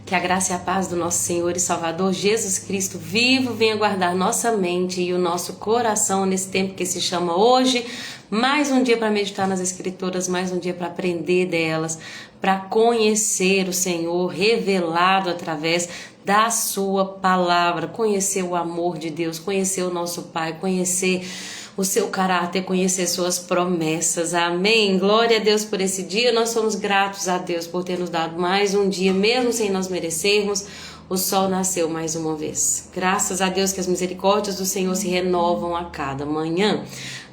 Que a graça e a paz do nosso Senhor e Salvador Jesus Cristo vivo venha guardar nossa mente e o nosso coração nesse tempo que se chama hoje. Mais um dia para meditar nas Escrituras, mais um dia para aprender delas, para conhecer o Senhor revelado através da sua palavra, conhecer o amor de Deus, conhecer o nosso Pai, conhecer o seu caráter, conhecer suas promessas. Amém? Glória a Deus por esse dia. Nós somos gratos a Deus por ter nos dado mais um dia, mesmo sem nós merecermos. O sol nasceu mais uma vez. Graças a Deus que as misericórdias do Senhor se renovam a cada manhã.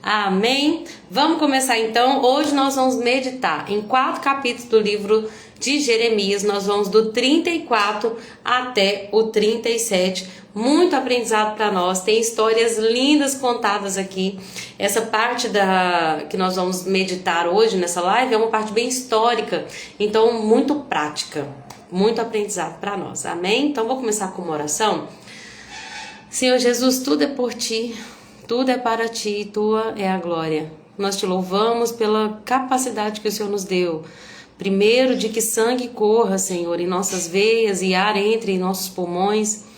Amém? Vamos começar então. Hoje nós vamos meditar em 4 capítulos do livro de Jeremias. Nós vamos do 34 até o 37. Muito aprendizado para nós, tem histórias lindas contadas aqui. Essa parte que nós vamos meditar hoje nessa live é uma parte bem histórica, então muito prática, muito aprendizado para nós, amém? Então vou começar com uma oração. Senhor Jesus, tudo é por Ti, tudo é para Ti, Tua é a glória. Nós Te louvamos pela capacidade que o Senhor nos deu. Primeiro, de que sangue corra, Senhor, em nossas veias e ar entre em nossos pulmões.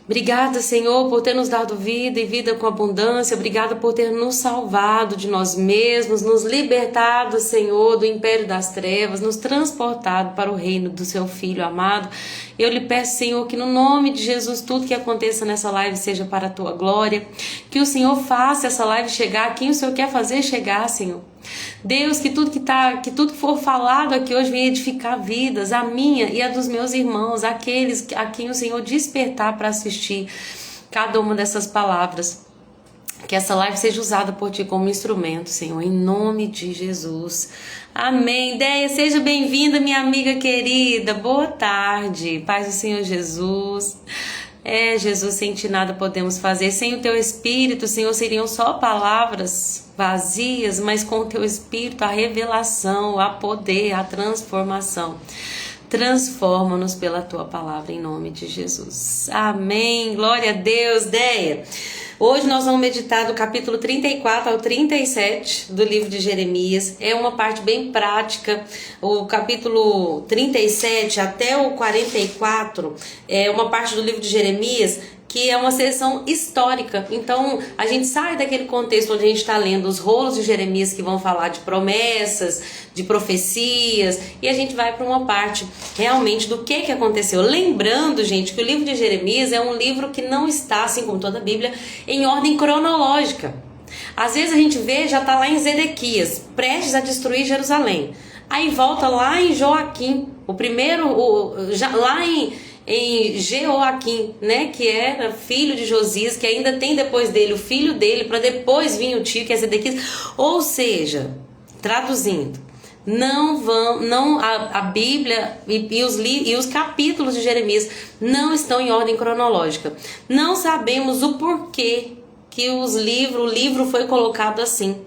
Obrigada, Senhor, por ter nos dado vida e vida com abundância. Obrigada por ter nos salvado de nós mesmos, nos libertado, Senhor, do império das trevas, nos transportado para o reino do Seu Filho amado. Eu lhe peço, Senhor, que no nome de Jesus tudo que aconteça nessa live seja para a Tua glória. Que o Senhor faça essa live chegar a quem o Senhor quer fazer chegar, Senhor. Deus, que tudo que for falado aqui hoje venha edificar vidas, a minha e a dos meus irmãos, aqueles a quem o Senhor despertar para assistir cada uma dessas palavras. Que essa live seja usada por Ti como instrumento, Senhor, em nome de Jesus. Amém. Deia, seja bem-vinda, minha amiga querida. Boa tarde. Paz do Senhor Jesus. Jesus, sem Ti nada podemos fazer. Sem o Teu Espírito, Senhor, seriam só palavras vazias, mas com o Teu Espírito, a revelação, a poder, a transformação. Transforma-nos pela Tua palavra, em nome de Jesus. Amém. Glória a Deus. Deia, hoje nós vamos meditar do capítulo 34 ao 37 do livro de Jeremias. É uma parte bem prática. O capítulo 37 até o 44 é uma parte do livro de Jeremias que é uma seção histórica. Então a gente sai daquele contexto onde a gente está lendo os rolos de Jeremias que vão falar de promessas, de profecias, e a gente vai para uma parte realmente do que aconteceu. Lembrando, gente, que o livro de Jeremias é um livro que não está, assim como toda a Bíblia, em ordem cronológica. Às vezes a gente vê, já está lá em Zedequias, prestes a destruir Jerusalém. Aí volta lá em Joaquim, lá em Jeoaquim, né, que era filho de Josias, que ainda tem depois dele o filho dele, para depois vir o tio, que é Zedequias. Ou seja, traduzindo, a Bíblia e os capítulos de Jeremias não estão em ordem cronológica. Não sabemos o porquê que o livro foi colocado assim.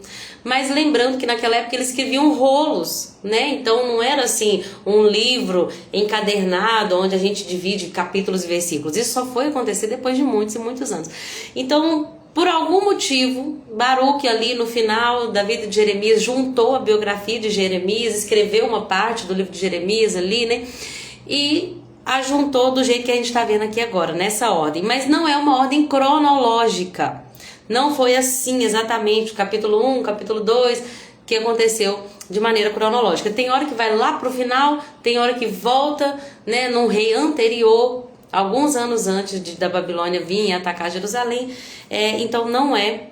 Mas lembrando que naquela época eles escreviam rolos, né? Então não era assim um livro encadernado onde a gente divide capítulos e versículos. Isso só foi acontecer depois de muitos e muitos anos. Então, por algum motivo, Baruque ali no final da vida de Jeremias juntou a biografia de Jeremias, escreveu uma parte do livro de Jeremias ali, né? E ajuntou do jeito que a gente está vendo aqui agora, nessa ordem. Mas não é uma ordem cronológica. Não foi assim exatamente o capítulo 1, capítulo 2 que aconteceu de maneira cronológica. Tem hora que vai lá para o final, tem hora que volta, né, num rei anterior, alguns anos antes da Babilônia vir atacar Jerusalém. Então não é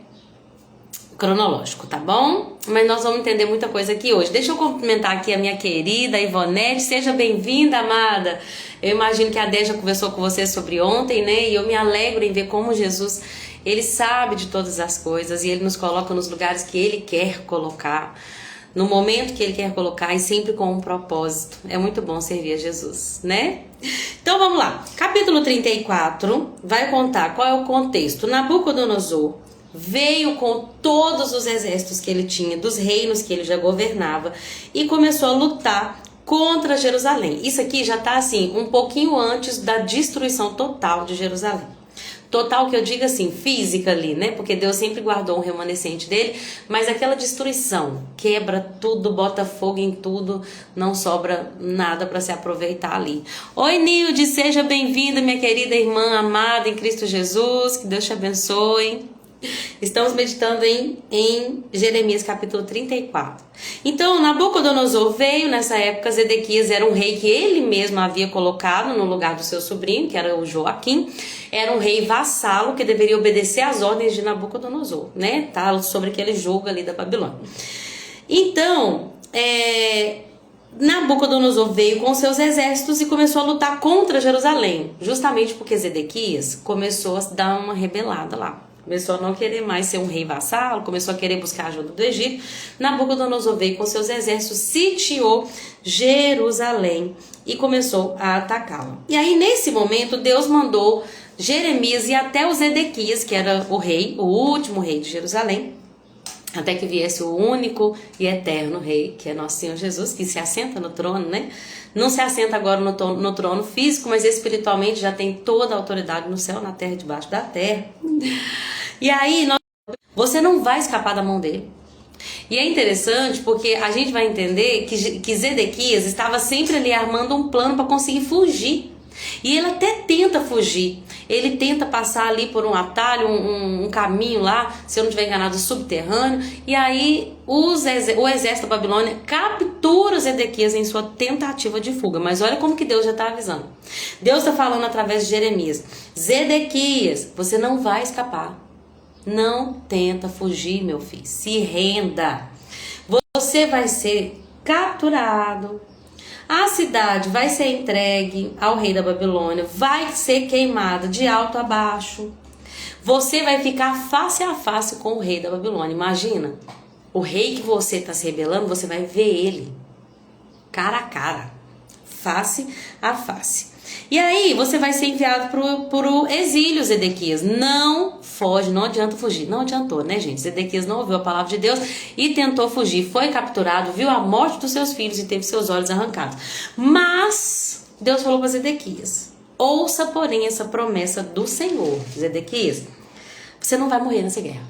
cronológico, tá bom? Mas nós vamos entender muita coisa aqui hoje. Deixa eu cumprimentar aqui a minha querida Ivonete. Seja bem-vinda, amada. Eu imagino que a Dé já conversou com você sobre ontem, né? E eu me alegro em ver como Jesus, Ele sabe de todas as coisas e Ele nos coloca nos lugares que Ele quer colocar, no momento que Ele quer colocar e sempre com um propósito. É muito bom servir a Jesus, né? Então vamos lá. Capítulo 34 vai contar qual é o contexto. Nabucodonosor veio com todos os exércitos que ele tinha, dos reinos que ele já governava, e começou a lutar contra Jerusalém. Isso aqui já está assim, um pouquinho antes da destruição total de Jerusalém. Total que eu digo assim, física ali, né? Porque Deus sempre guardou um remanescente dele, mas aquela destruição, quebra tudo, bota fogo em tudo, não sobra nada para se aproveitar ali. Oi, Nilde, seja bem-vinda, minha querida irmã amada em Cristo Jesus, que Deus te abençoe. Estamos meditando em Jeremias capítulo 34. Então, Nabucodonosor veio nessa época. Zedequias era um rei que ele mesmo havia colocado no lugar do seu sobrinho, que era o Joaquim. Era um rei vassalo que deveria obedecer às ordens de Nabucodonosor, né? Tá sobre aquele jogo ali da Babilônia. Então, Nabucodonosor veio com seus exércitos e começou a lutar contra Jerusalém, justamente porque Zedequias começou a dar uma rebelada lá. Começou a não querer mais ser um rei vassalo, começou a querer buscar ajuda do Egito. Nabucodonosor veio com seus exércitos, sitiou Jerusalém e começou a atacá-la. E aí, nesse momento, Deus mandou Jeremias e até o Zedequias, que era o rei, o último rei de Jerusalém, até que viesse o único e eterno rei, que é nosso Senhor Jesus, que se assenta no trono, né? Não se assenta agora no trono físico, mas espiritualmente já tem toda a autoridade no céu, na terra e debaixo da terra. E aí, você não vai escapar da mão dele. E é interessante porque a gente vai entender que Zedequias estava sempre ali armando um plano para conseguir fugir. E ele até tenta fugir. Ele tenta passar ali por um atalho, um caminho lá, se eu não estiver enganado, subterrâneo. E aí o exército da Babilônia captura Zedequias em sua tentativa de fuga. Mas olha como que Deus já está avisando. Deus está falando através de Jeremias: Zedequias, você não vai escapar. Não tenta fugir, meu filho. Se renda. Você vai ser capturado. A cidade vai ser entregue ao rei da Babilônia, vai ser queimada de alto a baixo. Você vai ficar face a face com o rei da Babilônia. Imagina, o rei que você está se rebelando, você vai ver ele cara a cara, face a face. E aí você vai ser enviado para o exílio, Zedequias. Não foge, não adianta fugir. Não adiantou, né, gente? Zedequias não ouviu a palavra de Deus e tentou fugir. Foi capturado, viu a morte dos seus filhos e teve seus olhos arrancados. Mas Deus falou para Zedequias: ouça, porém, essa promessa do Senhor. Zedequias, você não vai morrer nessa guerra.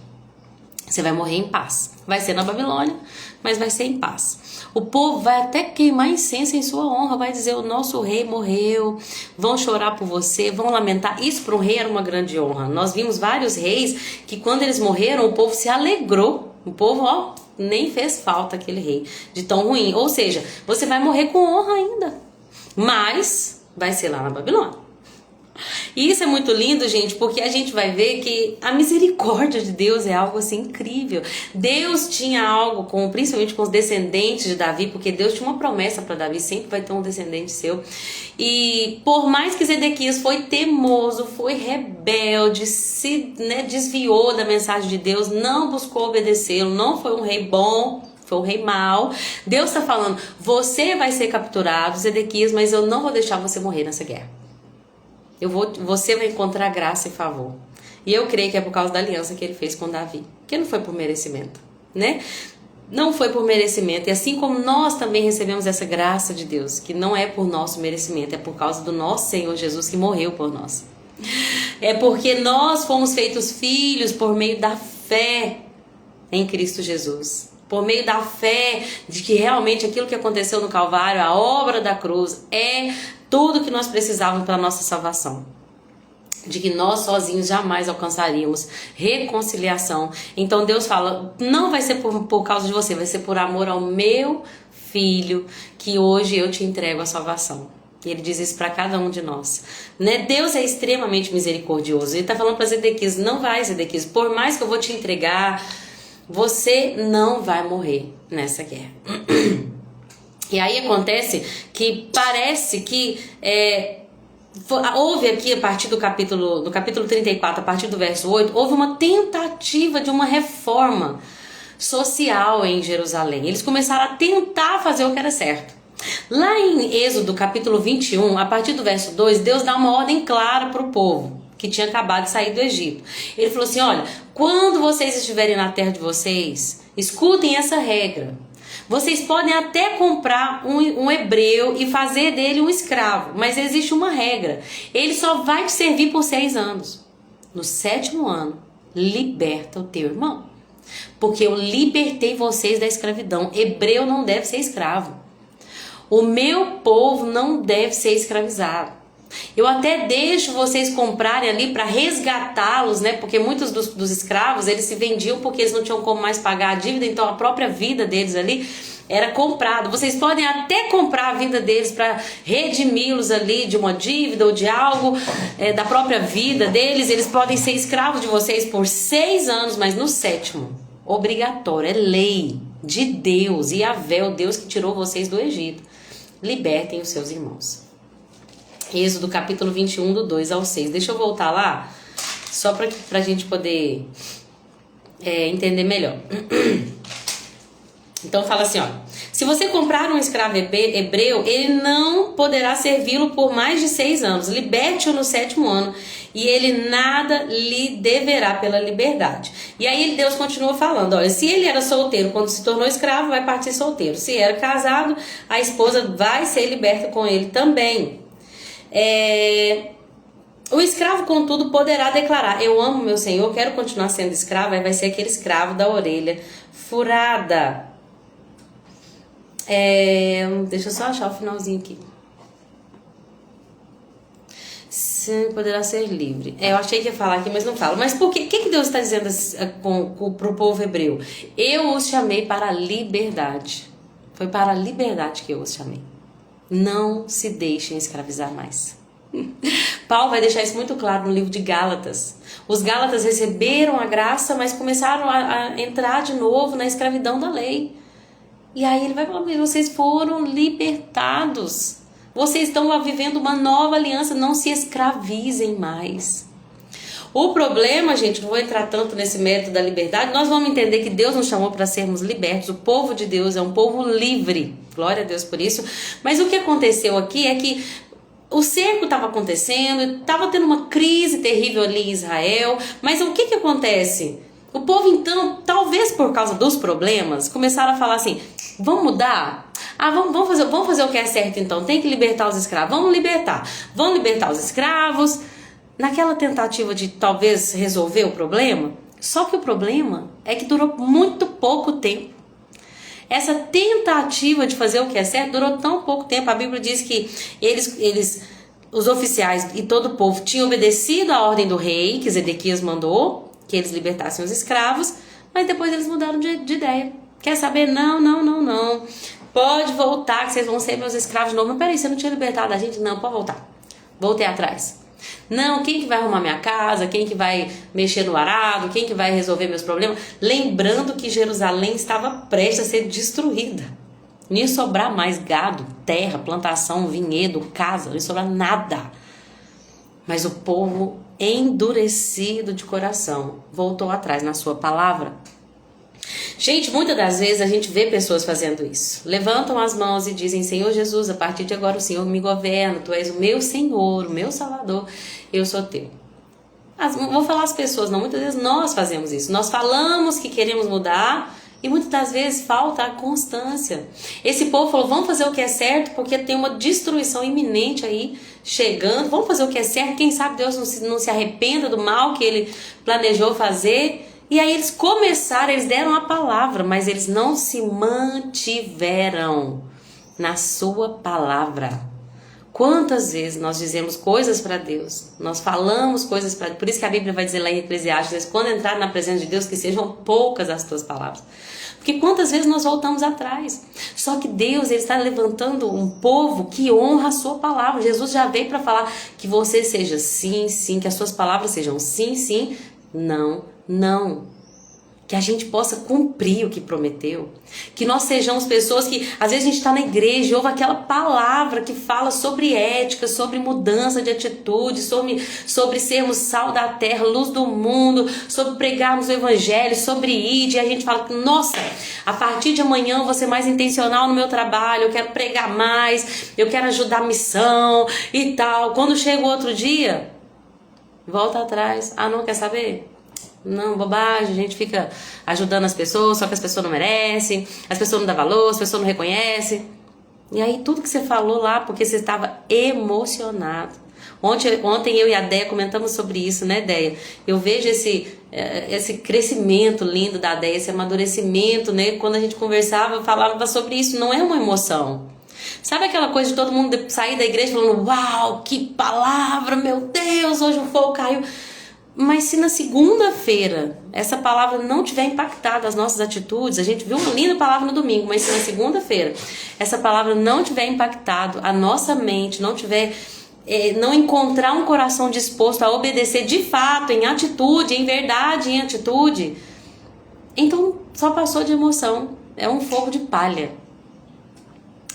Você vai morrer em paz. Vai ser na Babilônia, mas vai ser em paz. O povo vai até queimar incenso em sua honra, vai dizer: o nosso rei morreu, vão chorar por você, vão lamentar. Isso para um rei era uma grande honra. Nós vimos vários reis que quando eles morreram, o povo se alegrou. O povo, nem fez falta aquele rei, de tão ruim. Ou seja, você vai morrer com honra ainda, mas vai ser lá na Babilônia. E isso é muito lindo, gente, porque a gente vai ver que a misericórdia de Deus é algo assim incrível. Deus tinha algo principalmente com os descendentes de Davi, porque Deus tinha uma promessa para Davi: sempre vai ter um descendente seu. E por mais que Zedequias foi teimoso, foi rebelde, se desviou da mensagem de Deus, não buscou obedecê-lo, não foi um rei bom, foi um rei mau. Deus está falando: você vai ser capturado, Zedequias, mas eu não vou deixar você morrer nessa guerra. Você vai encontrar graça e favor. E eu creio que é por causa da aliança que ele fez com Davi, que não foi por merecimento, né? Não foi por merecimento. E assim como nós também recebemos essa graça de Deus, que não é por nosso merecimento, é por causa do nosso Senhor Jesus que morreu por nós. É porque nós fomos feitos filhos por meio da fé em Cristo Jesus. Por meio da fé de que realmente aquilo que aconteceu no Calvário, a obra da cruz, é tudo que nós precisávamos para a nossa salvação. De que nós sozinhos jamais alcançaríamos reconciliação. Então Deus fala: não vai ser por causa de você, vai ser por amor ao meu filho, que hoje eu te entrego a salvação. E ele diz isso para cada um de nós, né? Deus é extremamente misericordioso. Ele está falando para Zedequias: não vai, Zedequias, por mais que eu vou te entregar, você não vai morrer nessa guerra. E aí acontece que parece que houve aqui, a partir do capítulo 34, a partir do verso 8, houve uma tentativa de uma reforma social em Jerusalém. Eles começaram a tentar fazer o que era certo. Lá em Êxodo capítulo 21, a partir do verso 2, Deus dá uma ordem clara para o povo que tinha acabado de sair do Egito. Ele falou assim: olha, quando vocês estiverem na terra de vocês, escutem essa regra. Vocês podem até comprar um hebreu e fazer dele um escravo, mas existe uma regra: ele só vai te servir por 6 anos. no 7º ano, liberta o teu irmão. Porque eu libertei vocês da escravidão. Hebreu não deve ser escravo. O meu povo não deve ser escravizado. Eu até deixo vocês comprarem ali para resgatá-los, né? Porque muitos dos escravos, eles se vendiam porque eles não tinham como mais pagar a dívida, então a própria vida deles ali era comprada. Vocês podem até comprar a vida deles para redimi-los ali de uma dívida ou de algo da própria vida deles. Eles podem ser escravos de vocês por 6 anos, mas no 7º, obrigatório, é lei de Deus, Yahvé, o Deus que tirou vocês do Egito. Libertem os seus irmãos. Êxodo capítulo 21, do 2 ao 6. Deixa eu voltar lá, só para a gente poder entender melhor. Então fala assim, ó: se você comprar um escravo hebreu, ele não poderá servi-lo por mais de 6 anos. Liberte-o no 7º ano, e ele nada lhe deverá pela liberdade. E aí Deus continua falando, olha, se ele era solteiro quando se tornou escravo, vai partir solteiro. Se era casado, a esposa vai ser liberta com ele também. O escravo, contudo, poderá declarar: eu amo meu senhor, quero continuar sendo escravo. Aí vai ser aquele escravo da orelha furada. Deixa eu só achar o finalzinho aqui. Sim, poderá ser livre. Eu achei que ia falar aqui, mas não falo. Mas por quê? O que Deus está dizendo para o povo hebreu? Eu os chamei para a liberdade. Foi para a liberdade que eu os chamei. Não se deixem escravizar mais. Paulo vai deixar isso muito claro no livro de Gálatas. Os Gálatas receberam a graça, mas começaram a entrar de novo na escravidão da lei. E aí ele vai falar: vocês foram libertados. Vocês estão vivendo uma nova aliança. Não se escravizem mais. O problema, gente, não vou entrar tanto nesse mérito da liberdade. Nós vamos entender que Deus nos chamou para sermos libertos. O povo de Deus é um povo livre. Glória a Deus por isso. Mas o que aconteceu aqui é que o cerco estava acontecendo, estava tendo uma crise terrível ali em Israel. Mas o que acontece? O povo, então, talvez por causa dos problemas, começaram a falar assim: vamos mudar? Vamos fazer o que é certo então. Tem que libertar os escravos. Vamos libertar os escravos. Naquela tentativa de talvez resolver o problema. Só que o problema é que durou muito pouco tempo. Essa tentativa de fazer o que é certo durou tão pouco tempo. A Bíblia diz que os oficiais e todo o povo tinham obedecido a ordem do rei, que Zedequias mandou, que eles libertassem os escravos, mas depois eles mudaram de ideia. Quer saber? Não. Pode voltar, que vocês vão ser meus escravos de novo. Mas peraí, você não tinha libertado a gente? Não, pode voltar. Voltei atrás. Não, quem que vai arrumar minha casa? Quem que vai mexer no arado? Quem que vai resolver meus problemas? Lembrando que Jerusalém estava prestes a ser destruída. Não ia sobrar mais gado, terra, plantação, vinhedo, casa. Não ia sobrar nada. Mas o povo, endurecido de coração, voltou atrás na sua palavra. Gente, muitas das vezes a gente vê pessoas fazendo isso. Levantam as mãos e dizem: Senhor Jesus, a partir de agora o Senhor me governa. Tu és o meu Senhor, o meu Salvador. Eu sou teu. Vou falar as pessoas, não. Muitas vezes nós fazemos isso. Nós falamos que queremos mudar e muitas das vezes falta a constância. Esse povo falou: vamos fazer o que é certo porque tem uma destruição iminente aí chegando. Vamos fazer o que é certo. Quem sabe Deus não se arrependa do mal que ele planejou fazer. E aí eles começaram, eles deram a palavra, mas eles não se mantiveram na sua palavra. Quantas vezes nós dizemos coisas para Deus, nós falamos coisas para Deus, por isso que a Bíblia vai dizer lá em Eclesiastes, quando entrar na presença de Deus, que sejam poucas as tuas palavras. Porque quantas vezes nós voltamos atrás. Só que Deus, ele está levantando um povo que honra a sua palavra. Jesus já veio para falar que você seja sim, sim, que as suas palavras sejam sim, sim, não. Que a gente possa cumprir o que prometeu. Que nós sejamos pessoas que, às vezes a gente está na igreja e ouve aquela palavra que fala sobre ética, sobre mudança de atitude, sobre sermos sal da terra, luz do mundo, sobre pregarmos o evangelho, sobre ir, e a gente fala: nossa, a partir de amanhã eu vou ser mais intencional no meu trabalho, eu quero pregar mais, eu quero ajudar a missão e tal. Quando chega o outro dia, volta atrás. Não quer saber? Não, bobagem, a gente fica ajudando as pessoas, só que as pessoas não merecem, as pessoas não dão valor, as pessoas não reconhecem. E aí tudo que você falou lá, porque você estava emocionado, Ontem eu e a Déia comentamos sobre isso, né, Déia? Eu vejo esse crescimento lindo da Déia, esse amadurecimento, né? Quando a gente conversava, falava sobre isso, não é uma emoção. Sabe aquela coisa de todo mundo sair da igreja falando, uau, que palavra, meu Deus, hoje o fogo caiu. Mas se na segunda-feira essa palavra não tiver impactado as nossas atitudes, a gente viu uma linda palavra no domingo, mas se na segunda-feira essa palavra não tiver impactado a nossa mente, não encontrar um coração disposto a obedecer de fato, em atitude, em verdade, em atitude, então só passou de emoção, é um fogo de palha.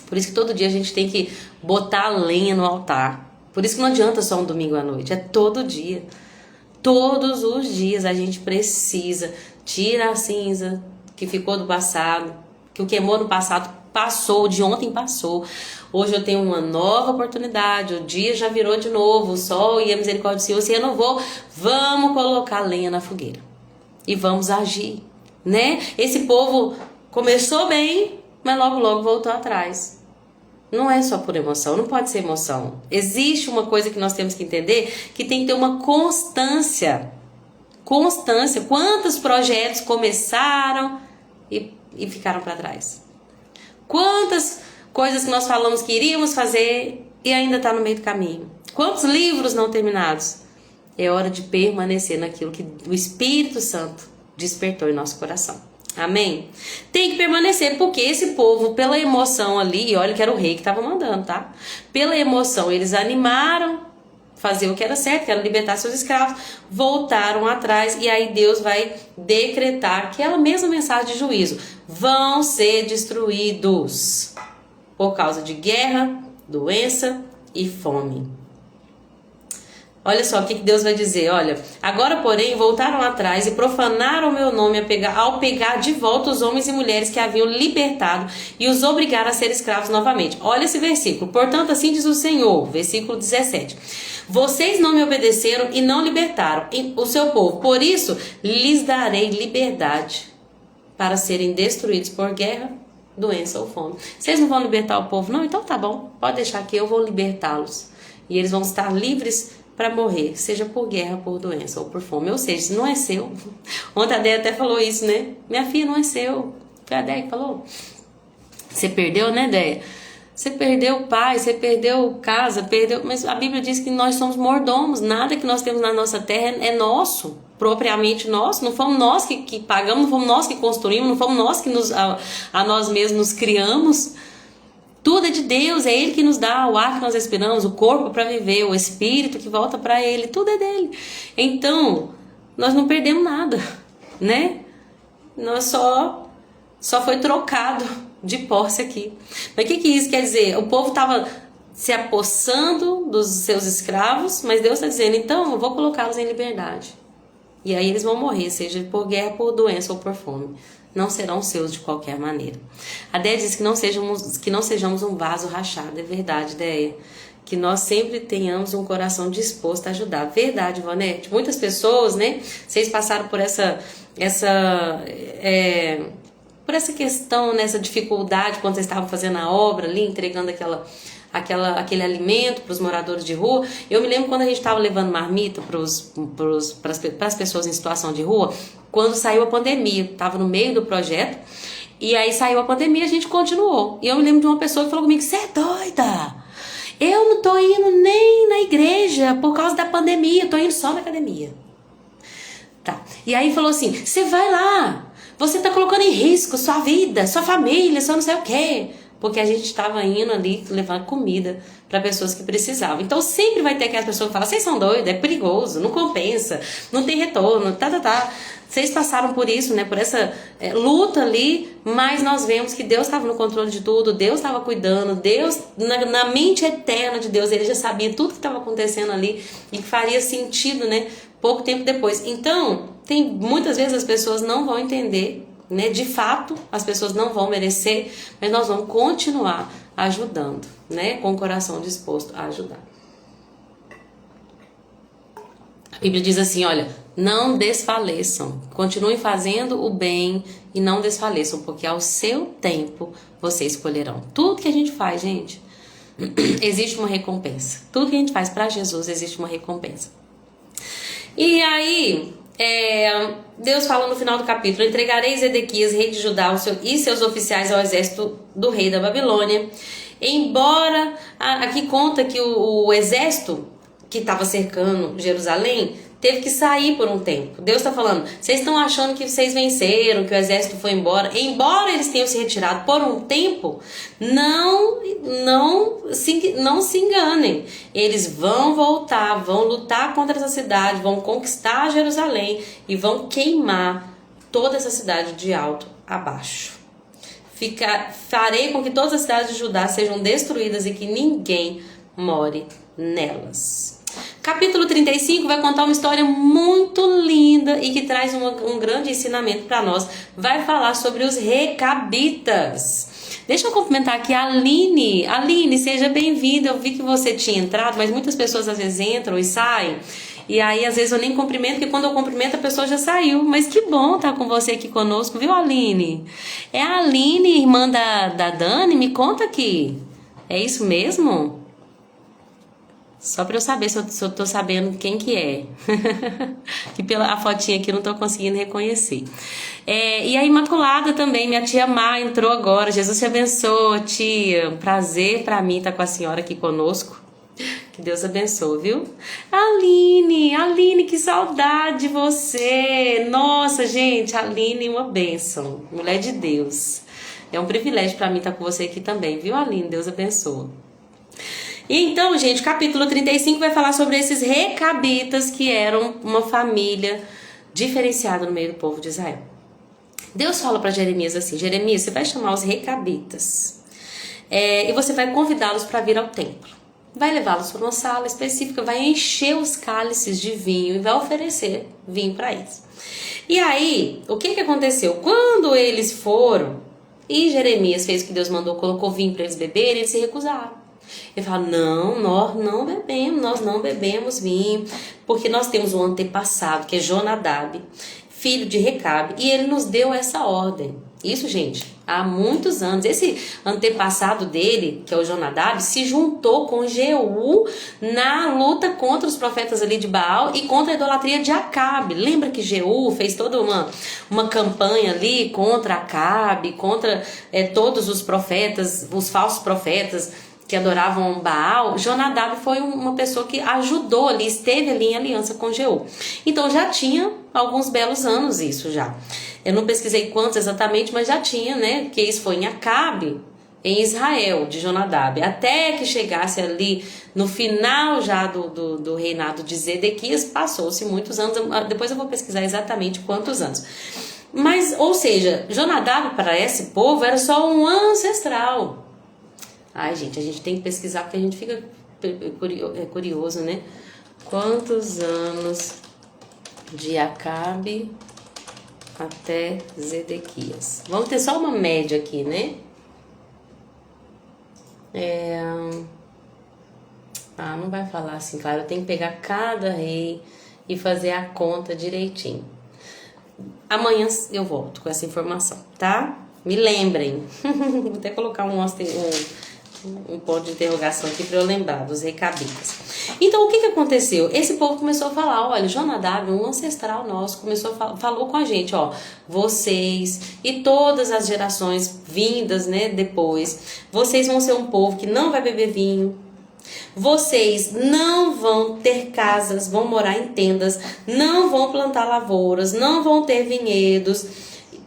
Por isso que todo dia a gente tem que botar a lenha no altar. Por isso que não adianta só um domingo à noite, é todo dia. Todos os dias a gente precisa tirar a cinza que ficou do passado, que o queimou no passado passou, o de ontem passou. Hoje eu tenho uma nova oportunidade, o dia já virou de novo, o sol e a misericórdia do Senhor se renovou. Vamos colocar lenha na fogueira e vamos agir, né? Esse povo começou bem, mas logo voltou atrás. Não é só por emoção, não pode ser emoção. Existe uma coisa que nós temos que entender, que tem que ter uma constância. Constância. Quantos projetos começaram e ficaram para trás? Quantas coisas que nós falamos que iríamos fazer e ainda está no meio do caminho? Quantos livros não terminados? É hora de permanecer naquilo que o Espírito Santo despertou em nosso coração. Amém? Tem que permanecer, porque esse povo, pela emoção ali, e olha que era o rei que estava mandando, tá? Pela emoção, eles animaram, fazer o que era certo, que era libertar seus escravos, voltaram atrás, e aí Deus vai decretar aquela mesma mensagem de juízo: vão ser destruídos por causa de guerra, doença e fome. Olha só o que Deus vai dizer, olha, agora porém voltaram atrás e profanaram o meu nome ao pegar de volta os homens e mulheres que haviam libertado e os obrigaram a ser escravos novamente. Olha esse versículo, portanto assim diz o Senhor, versículo 17, vocês não me obedeceram e não libertaram o seu povo, por isso lhes darei liberdade para serem destruídos por guerra, doença ou fome. Vocês não vão libertar o povo? Não? Então tá bom, pode deixar que eu vou libertá-los e eles vão estar livres para morrer, seja por guerra, por doença ou por fome. Ou seja, não é seu. Ontem a Déia até falou isso, né? Minha filha, não é seu. Foi a Déia que falou. Você perdeu, né, Déia? Você perdeu o pai, você perdeu casa, perdeu... Mas a Bíblia diz que nós somos mordomos. Nada que nós temos na nossa terra é nosso, propriamente nosso. Não fomos nós que pagamos, não fomos nós que construímos, não fomos nós que a nós mesmos nos criamos. Tudo é de Deus, é Ele que nos dá o ar que nós respiramos, o corpo para viver, o espírito que volta para Ele, tudo é dele. Então, nós não perdemos nada, né? Nós só foi trocado de posse aqui. Mas o que isso quer dizer? O povo estava se apossando dos seus escravos, mas Deus está dizendo, então eu vou colocá-los em liberdade. E aí eles vão morrer, seja por guerra, por doença ou por fome. Não serão seus de qualquer maneira. A Déia diz que não sejamos um vaso rachado. É verdade, Déia. Que nós sempre tenhamos um coração disposto a ajudar. Verdade, Vanete. Muitas pessoas, né? Vocês passaram por essa questão, nessa dificuldade quando vocês estavam fazendo a obra ali, entregando aquele alimento para os moradores de rua. Eu me lembro quando a gente estava levando marmita para as pessoas em situação de rua, quando saiu a pandemia, estava no meio do projeto, e aí saiu a pandemia, a gente continuou. E eu me lembro de uma pessoa que falou comigo, você é doida? Eu não tô indo nem na igreja por causa da pandemia, eu tô indo só na academia. Tá. E aí falou assim, você vai lá, você tá colocando em risco sua vida, sua família, sua não sei o quê. Porque a gente estava indo ali levar comida para pessoas que precisavam. Então sempre vai ter aquelas pessoas que falam, vocês são doidos, é perigoso, não compensa, não tem retorno, Vocês passaram por isso, né? Por essa luta ali, mas nós vemos que Deus estava no controle de tudo, Deus estava cuidando, Deus, na mente eterna de Deus, Ele já sabia tudo que estava acontecendo ali e que faria sentido, né? Pouco tempo depois. Então, muitas vezes as pessoas não vão entender, né? De fato, as pessoas não vão merecer, mas nós vamos continuar ajudando, né? Com o coração disposto a ajudar. A Bíblia diz assim, olha, não desfaleçam, continuem fazendo o bem e não desfaleçam, porque ao seu tempo vocês colherão. Tudo que a gente faz, gente, existe uma recompensa. Tudo que a gente faz para Jesus existe uma recompensa. E aí, Deus fala no final do capítulo: entregareis Zedequias, rei de Judá, e seus oficiais ao exército do rei da Babilônia. Embora, aqui conta que o exército que estava cercando Jerusalém teve que sair por um tempo. Deus está falando: vocês estão achando que vocês venceram, que o exército foi embora. Embora eles tenham se retirado por um tempo, não se enganem. Eles vão voltar, vão lutar contra essa cidade, vão conquistar Jerusalém e vão queimar toda essa cidade de alto a baixo. Farei com que todas as cidades de Judá sejam destruídas e que ninguém more nelas. Capítulo 35 vai contar uma história muito linda e que traz um grande ensinamento para nós. Vai falar sobre os recabitas. Deixa eu cumprimentar aqui a Aline. Aline, seja bem-vinda. Eu vi que você tinha entrado, mas muitas pessoas às vezes entram e saem. E aí, às vezes, eu nem cumprimento, porque quando eu cumprimento, a pessoa já saiu. Mas que bom estar com você aqui conosco, viu, Aline? É a Aline, irmã da Dani? Me conta aqui. É isso mesmo? Só para eu saber se eu tô sabendo quem que é. Que pela fotinha aqui eu não tô conseguindo reconhecer. E a Imaculada também, minha tia Má entrou agora. Jesus te abençoe, tia. Um prazer para mim estar com a senhora aqui conosco. Que Deus abençoe, viu? Aline, que saudade de você. Nossa, gente, Aline, uma bênção. Mulher de Deus. É um privilégio para mim estar com você aqui também, viu, Aline? Deus abençoe. E então, gente, capítulo 35 vai falar sobre esses recabitas, que eram uma família diferenciada no meio do povo de Israel. Deus fala para Jeremias assim: Jeremias, você vai chamar os recabitas e você vai convidá-los para vir ao templo. Vai levá-los para uma sala específica, vai encher os cálices de vinho e vai oferecer vinho para eles. E aí, o que aconteceu? Quando eles foram e Jeremias fez o que Deus mandou, colocou vinho para eles beberem, eles se recusaram. Ele fala: não, nós não bebemos vinho, porque nós temos um antepassado, que é Jonadab, filho de Recabe, e ele nos deu essa ordem. Isso, gente, há muitos anos. Esse antepassado dele, que é o Jonadab, se juntou com Jeú na luta contra os profetas ali de Baal e contra a idolatria de Acabe. Lembra que Jeú fez toda uma campanha ali contra Acabe, contra todos os profetas, os falsos profetas que adoravam Baal? Jonadab foi uma pessoa que ajudou ali, esteve ali em aliança com Jeú. Então já tinha alguns belos anos isso já. Eu não pesquisei quantos exatamente, mas já tinha, né? Que isso foi em Acabe, em Israel, de Jonadab. Até que chegasse ali no final já do reinado de Zedequias, passou-se muitos anos. Depois eu vou pesquisar exatamente quantos anos. Mas, ou seja, Jonadab para esse povo era só um ancestral. Ai, gente, a gente tem que pesquisar porque a gente fica curioso, né? Quantos anos de Acabe até Zedequias? Vamos ter só uma média aqui, né? Não vai falar assim, claro. Eu tenho que pegar cada rei e fazer a conta direitinho. Amanhã eu volto com essa informação, tá? Me lembrem. Vou até colocar um ponto de interrogação aqui para eu lembrar dos recabitas. Então, o que aconteceu? Esse povo começou a falar: olha, Jonadab, um ancestral nosso, falou com a gente, ó, vocês e todas as gerações vindas, né, depois, vocês vão ser um povo que não vai beber vinho, vocês não vão ter casas, vão morar em tendas, não vão plantar lavouras, não vão ter vinhedos,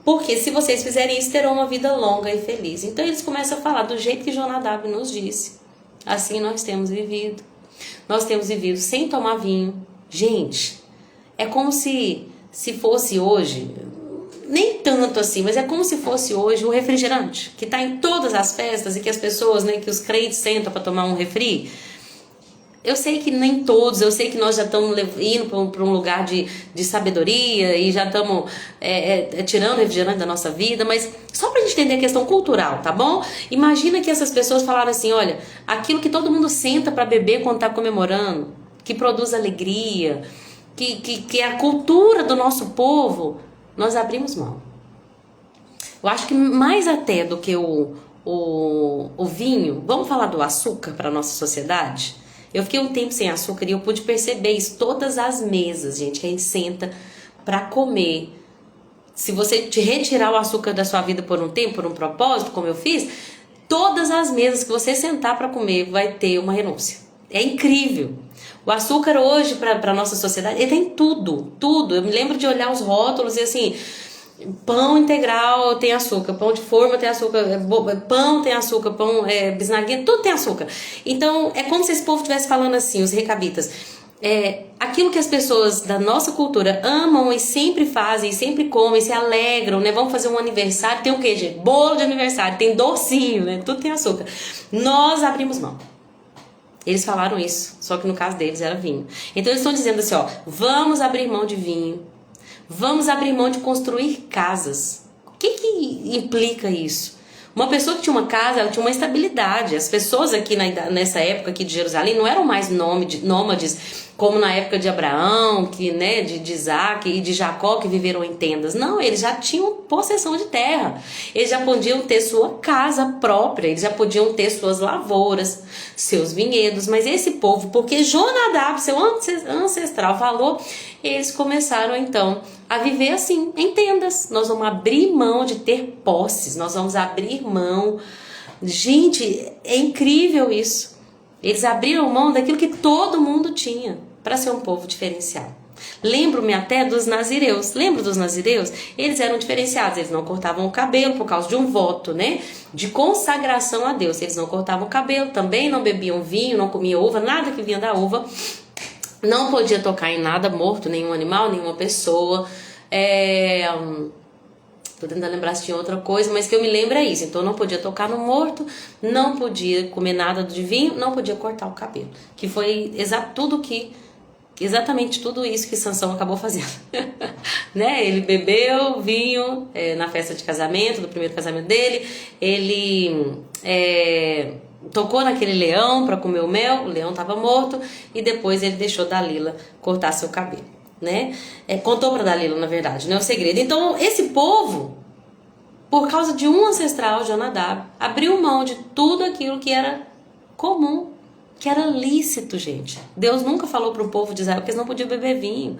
porque se vocês fizerem isso, terão uma vida longa e feliz. Então eles começam a falar do jeito que Jonadab nos disse. Assim nós temos vivido. Nós temos vivido sem tomar vinho. Gente, é como se fosse hoje, nem tanto assim, mas é como se fosse hoje o refrigerante, que está em todas as festas e que as pessoas, né, que os crentes sentam para tomar um refri. Eu sei que nem todos, eu sei que nós já estamos indo para um lugar de sabedoria e já estamos tirando o refrigerante da nossa vida, mas só para a gente entender a questão cultural, tá bom? Imagina que essas pessoas falaram assim: olha, aquilo que todo mundo senta para beber quando está comemorando, que produz alegria, que é a cultura do nosso povo, nós abrimos mão. Eu acho que mais até do que o o vinho, vamos falar do açúcar para nossa sociedade? Eu fiquei um tempo sem açúcar e eu pude perceber isso. Todas as mesas, gente, que a gente senta para comer, se você te retirar o açúcar da sua vida por um tempo, por um propósito, como eu fiz, todas as mesas que você sentar para comer vai ter uma renúncia. É incrível. O açúcar hoje, para nossa sociedade, ele tem tudo, tudo. Eu me lembro de olhar os rótulos e assim, pão integral tem açúcar, pão de forma tem açúcar, pão tem açúcar, pão bisnaguinha, tudo tem açúcar. Então, é como se esse povo estivesse falando assim, os recabitas. Aquilo que as pessoas da nossa cultura amam e sempre fazem, sempre comem, se alegram, né? Vamos fazer um aniversário, tem o quê, gente? Bolo de aniversário, tem docinho, né? Tudo tem açúcar. Nós abrimos mão. Eles falaram isso, só que no caso deles era vinho. Então eles estão dizendo assim, ó, vamos abrir mão de vinho, vamos abrir mão de construir casas. O que implica isso? Uma pessoa que tinha uma casa, ela tinha uma estabilidade. As pessoas aqui nessa época aqui de Jerusalém não eram mais nômades como na época de Abraão, de Isaac e de Jacó, que viveram em tendas. Não, eles já tinham possessão de terra. Eles já podiam ter sua casa própria, eles já podiam ter suas lavouras, seus vinhedos. Mas esse povo, porque Jonadab, seu ancestral, falou, eles começaram então a viver assim, em tendas. Nós vamos abrir mão de ter posses, nós vamos abrir mão. Gente, é incrível isso. Eles abriram mão daquilo que todo mundo tinha para ser um povo diferenciado. Lembro-me até dos nazireus. Lembro dos nazireus? Eles eram diferenciados, eles não cortavam o cabelo por causa de um voto, né? De consagração a Deus. Eles não cortavam o cabelo, também não bebiam vinho, não comiam uva, nada que vinha da uva. Não podia tocar em nada morto, nenhum animal, nenhuma pessoa. Tô tentando lembrar se tinha outra coisa, mas que eu me lembro é isso. Então não podia tocar no morto, não podia comer nada de vinho, não podia cortar o cabelo. Que foi exatamente tudo isso que Sansão acabou fazendo. Né? Ele bebeu vinho na festa de casamento, do primeiro casamento dele. Ele tocou naquele leão para comer o mel, o leão estava morto, e depois ele deixou Dalila cortar seu cabelo, né? Contou para Dalila, na verdade, né, o segredo. Então esse povo, por causa de um ancestral, Jonadab, abriu mão de tudo aquilo que era comum, que era lícito, gente. Deus nunca falou para o povo de Israel que eles não podiam beber vinho.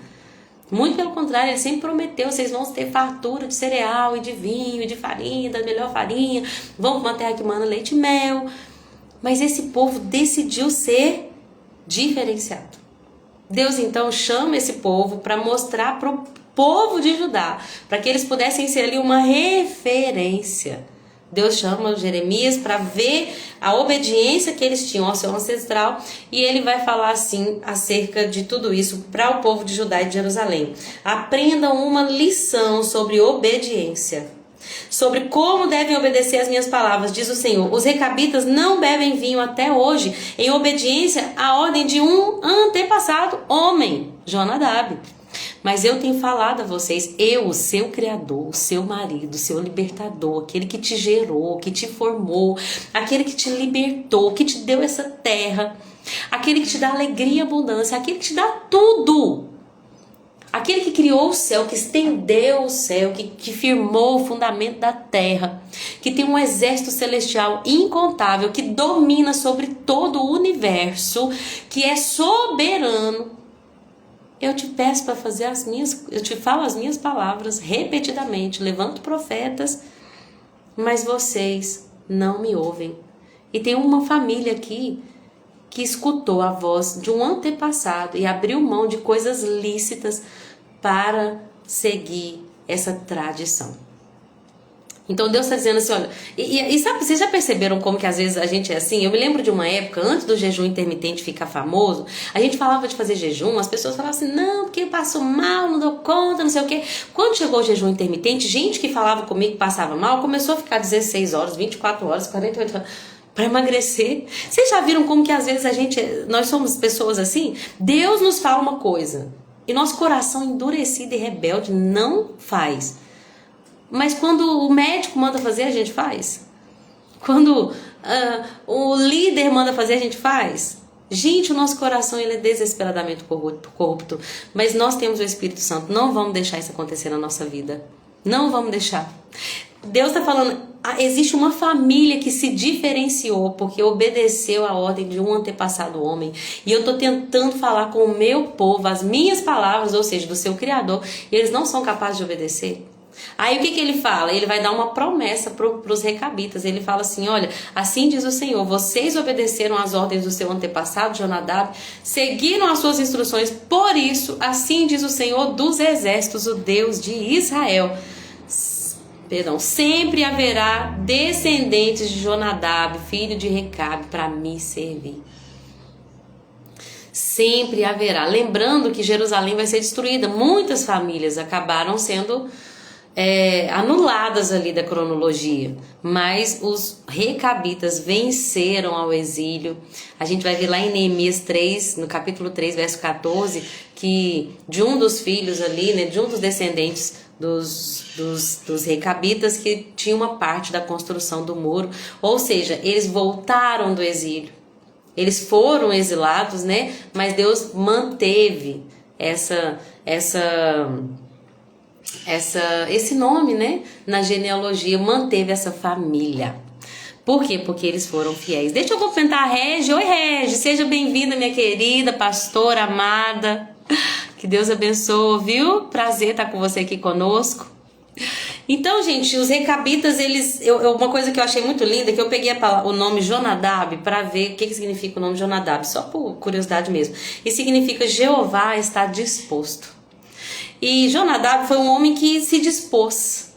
Muito pelo contrário, ele sempre prometeu, vocês vão ter fartura de cereal e de vinho e de farinha, da melhor farinha, vão para uma terra que manda leite e mel. Mas esse povo decidiu ser diferenciado. Deus então chama esse povo para mostrar para o povo de Judá, para que eles pudessem ser ali uma referência. Deus chama Jeremias para ver a obediência que eles tinham ao seu ancestral, e ele vai falar assim acerca de tudo isso para o povo de Judá e de Jerusalém. Aprendam uma lição sobre obediência, sobre como devem obedecer as minhas palavras, diz o Senhor. Os recabitas não bebem vinho até hoje, em obediência à ordem de um antepassado homem, Jonadab. Mas eu tenho falado a vocês, eu, o seu criador, o seu marido, o seu libertador, aquele que te gerou, que te formou, aquele que te libertou, que te deu essa terra, aquele que te dá alegria e abundância, aquele que te dá tudo. Aquele que criou o céu, que estendeu o céu, que firmou o fundamento da terra, que tem um exército celestial incontável, que domina sobre todo o universo, que é soberano. Eu te peço para fazer eu te falo as minhas palavras repetidamente, levanto profetas, mas vocês não me ouvem. E tem uma família aqui que escutou a voz de um antepassado e abriu mão de coisas lícitas para seguir essa tradição. Então Deus está dizendo assim, olha, e sabe, vocês já perceberam como que às vezes a gente é assim? Eu me lembro de uma época, antes do jejum intermitente ficar famoso, a gente falava de fazer jejum, as pessoas falavam assim, não, porque eu passo mal, não dou conta, não sei o quê. Quando chegou o jejum intermitente, gente que falava comigo que passava mal, começou a ficar 16 horas, 24 horas, 48 horas, para emagrecer. Vocês já viram como que às vezes nós somos pessoas assim? Deus nos fala uma coisa, e nosso coração endurecido e rebelde não faz. Mas quando o médico manda fazer, a gente faz. Quando o líder manda fazer, a gente faz. Gente, o nosso coração ele é desesperadamente corrupto. Mas nós temos o Espírito Santo. Não vamos deixar isso acontecer na nossa vida. Não vamos deixar. Deus está falando, existe uma família que se diferenciou porque obedeceu a ordem de um antepassado homem. E eu estou tentando falar com o meu povo as minhas palavras, ou seja, do seu Criador, e eles não são capazes de obedecer. Aí o que ele fala? Ele vai dar uma promessa para os recabitas. Ele fala assim, olha, assim diz o Senhor, vocês obedeceram às ordens do seu antepassado Jonadab, seguiram as suas instruções, por isso, assim diz o Senhor dos exércitos, o Deus de Israel. Sempre haverá descendentes de Jonadab, filho de Recabe, para me servir. Sempre haverá. Lembrando que Jerusalém vai ser destruída. Muitas famílias acabaram sendo anuladas ali da cronologia, mas os recabitas venceram ao exílio. A gente vai ver lá em Neemias 3, no capítulo 3, verso 14, que de um dos filhos ali, né, de um dos descendentes dos recabitas, que tinha uma parte da construção do muro, ou seja, eles voltaram do exílio. Eles foram exilados, né, mas Deus manteve esse nome, né, na genealogia, manteve essa família. Por quê? Porque eles foram fiéis. Deixa eu cumprimentar a Regi. Oi, Regi, seja bem-vinda, minha querida pastora amada. Que Deus abençoe, viu? Prazer estar com você aqui conosco. Então, gente, os recabitas, uma coisa que eu achei muito linda, que eu peguei o nome Jonadab para ver o que significa o nome Jonadab, só por curiosidade mesmo. E significa Jeová está disposto. E Jonadab foi um homem que se dispôs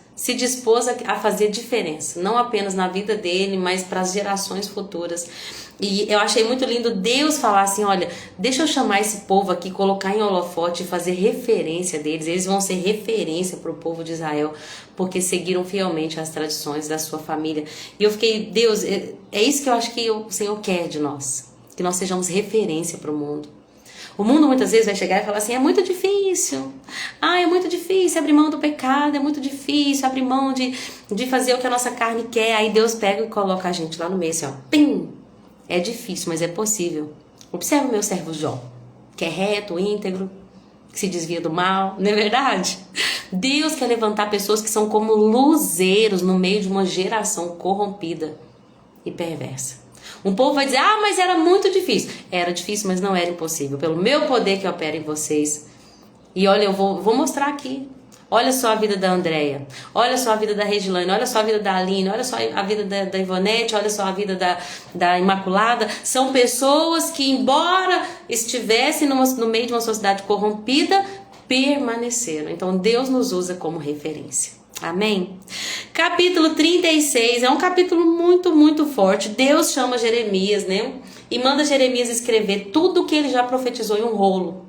a fazer diferença, não apenas na vida dele, mas para as gerações futuras. E eu achei muito lindo Deus falar assim, olha, deixa eu chamar esse povo aqui, colocar em holofote e fazer referência deles. Eles vão ser referência para o povo de Israel, porque seguiram fielmente as tradições da sua família. E eu fiquei, Deus, é isso que eu acho que o Senhor quer de nós, que nós sejamos referência para o mundo. O mundo muitas vezes vai chegar e falar assim, é muito difícil. É muito difícil abrir mão do pecado, é muito difícil abrir mão de fazer o que a nossa carne quer. Aí Deus pega e coloca a gente lá no meio assim, ó, pim! É difícil, mas é possível. Observa o meu servo Jó, que é reto, íntegro, que se desvia do mal, não é verdade? Deus quer levantar pessoas que são como luzeiros no meio de uma geração corrompida e perversa. Um povo vai dizer, mas era muito difícil. Era difícil, mas não era impossível. Pelo meu poder que opera em vocês. E olha, eu vou mostrar aqui. Olha só a vida da Andréia. Olha só a vida da Regilane. Olha só a vida da Aline. Olha só a vida da Ivonete. Olha só a vida da Imaculada. São pessoas que, embora estivessem no meio de uma sociedade corrompida, permaneceram. Então, Deus nos usa como referência. Amém? Capítulo 36 é um capítulo muito, muito forte. Deus chama Jeremias, né? E manda Jeremias escrever tudo o que ele já profetizou em um rolo.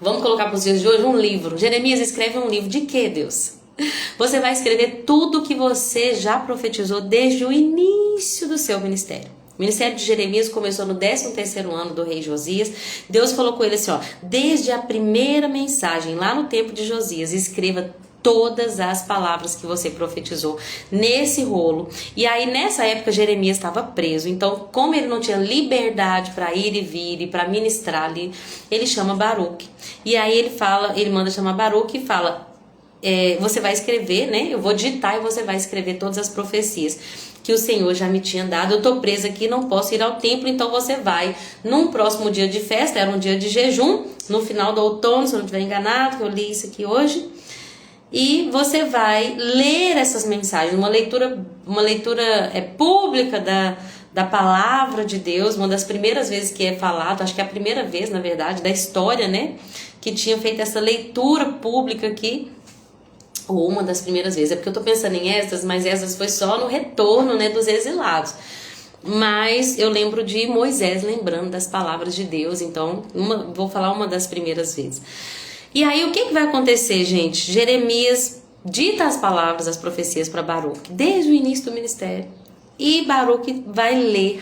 Vamos colocar para os dias de hoje um livro. Jeremias escreve um livro de quê, Deus? Você vai escrever tudo o que você já profetizou desde o início do seu ministério. O ministério de Jeremias começou no 13º ano do rei Josias. Deus falou com ele assim, ó, desde a primeira mensagem lá no tempo de Josias, escreva todas as palavras que você profetizou nesse rolo. E aí nessa época Jeremias estava preso, então como ele não tinha liberdade para ir e vir e para ministrar ali, ele chama Baruque. E aí ele manda chamar Baruque e fala, você vai escrever, né? Eu vou ditar e você vai escrever todas as profecias que o Senhor já me tinha dado. Eu tô presa aqui, não posso ir ao templo, então você vai num próximo dia de festa, era um dia de jejum, no final do outono, se eu não estiver enganado, que eu li isso aqui hoje. E você vai ler essas mensagens, uma leitura pública da palavra de Deus, uma das primeiras vezes que é falado, acho que é a primeira vez, na verdade, da história, né, que tinha feito essa leitura pública aqui, ou uma das primeiras vezes, é porque eu tô pensando em Esdras, mas Esdras foi só no retorno, né, dos exilados. Mas eu lembro de Moisés lembrando das palavras de Deus, então vou falar uma das primeiras vezes. E aí o que vai acontecer, gente? Jeremias dita as palavras, as profecias para Baruque, desde o início do ministério. E Baruque vai ler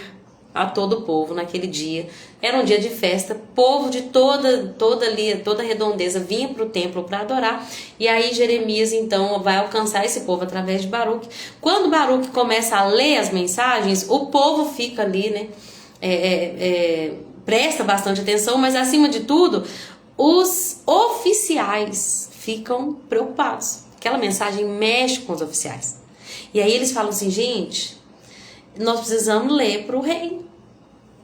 a todo o povo naquele dia. Era um dia de festa, povo de toda redondeza vinha para o templo para adorar. E aí Jeremias então vai alcançar esse povo através de Baruque. Quando Baruque começa a ler as mensagens, o povo fica ali, né? Presta bastante atenção, mas acima de tudo, os oficiais ficam preocupados. Aquela mensagem mexe com os oficiais. E aí eles falam assim, gente, nós precisamos ler para o rei,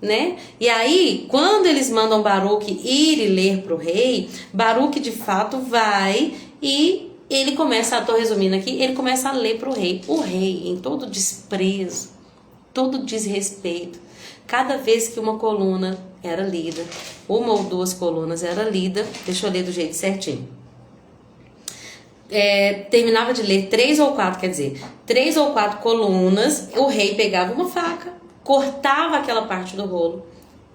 né? E aí, quando eles mandam Baruque ir e ler para o rei, Baruque de fato vai e ele começa, estou resumindo aqui, ele começa a ler para o rei. O rei, em todo desprezo, todo desrespeito, cada vez que uma coluna era lida, uma ou duas colunas era lida, deixa eu ler do jeito certinho. Terminava de ler 3 ou 4 colunas, o rei pegava uma faca, cortava aquela parte do rolo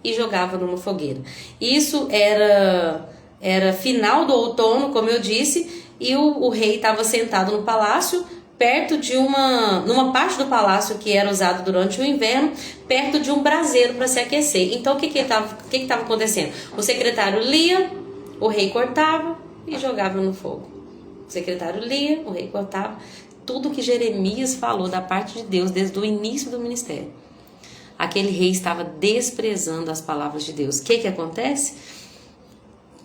e jogava numa fogueira. Isso era final do outono, como eu disse, e o rei estava sentado no palácio, perto de numa parte do palácio que era usado durante o inverno, perto de um braseiro para se aquecer. Então o que estava acontecendo? O secretário lia, o rei cortava e jogava no fogo. O secretário lia, o rei cortava. Tudo que Jeremias falou da parte de Deus desde o início do ministério. Aquele rei estava desprezando as palavras de Deus. O que acontece?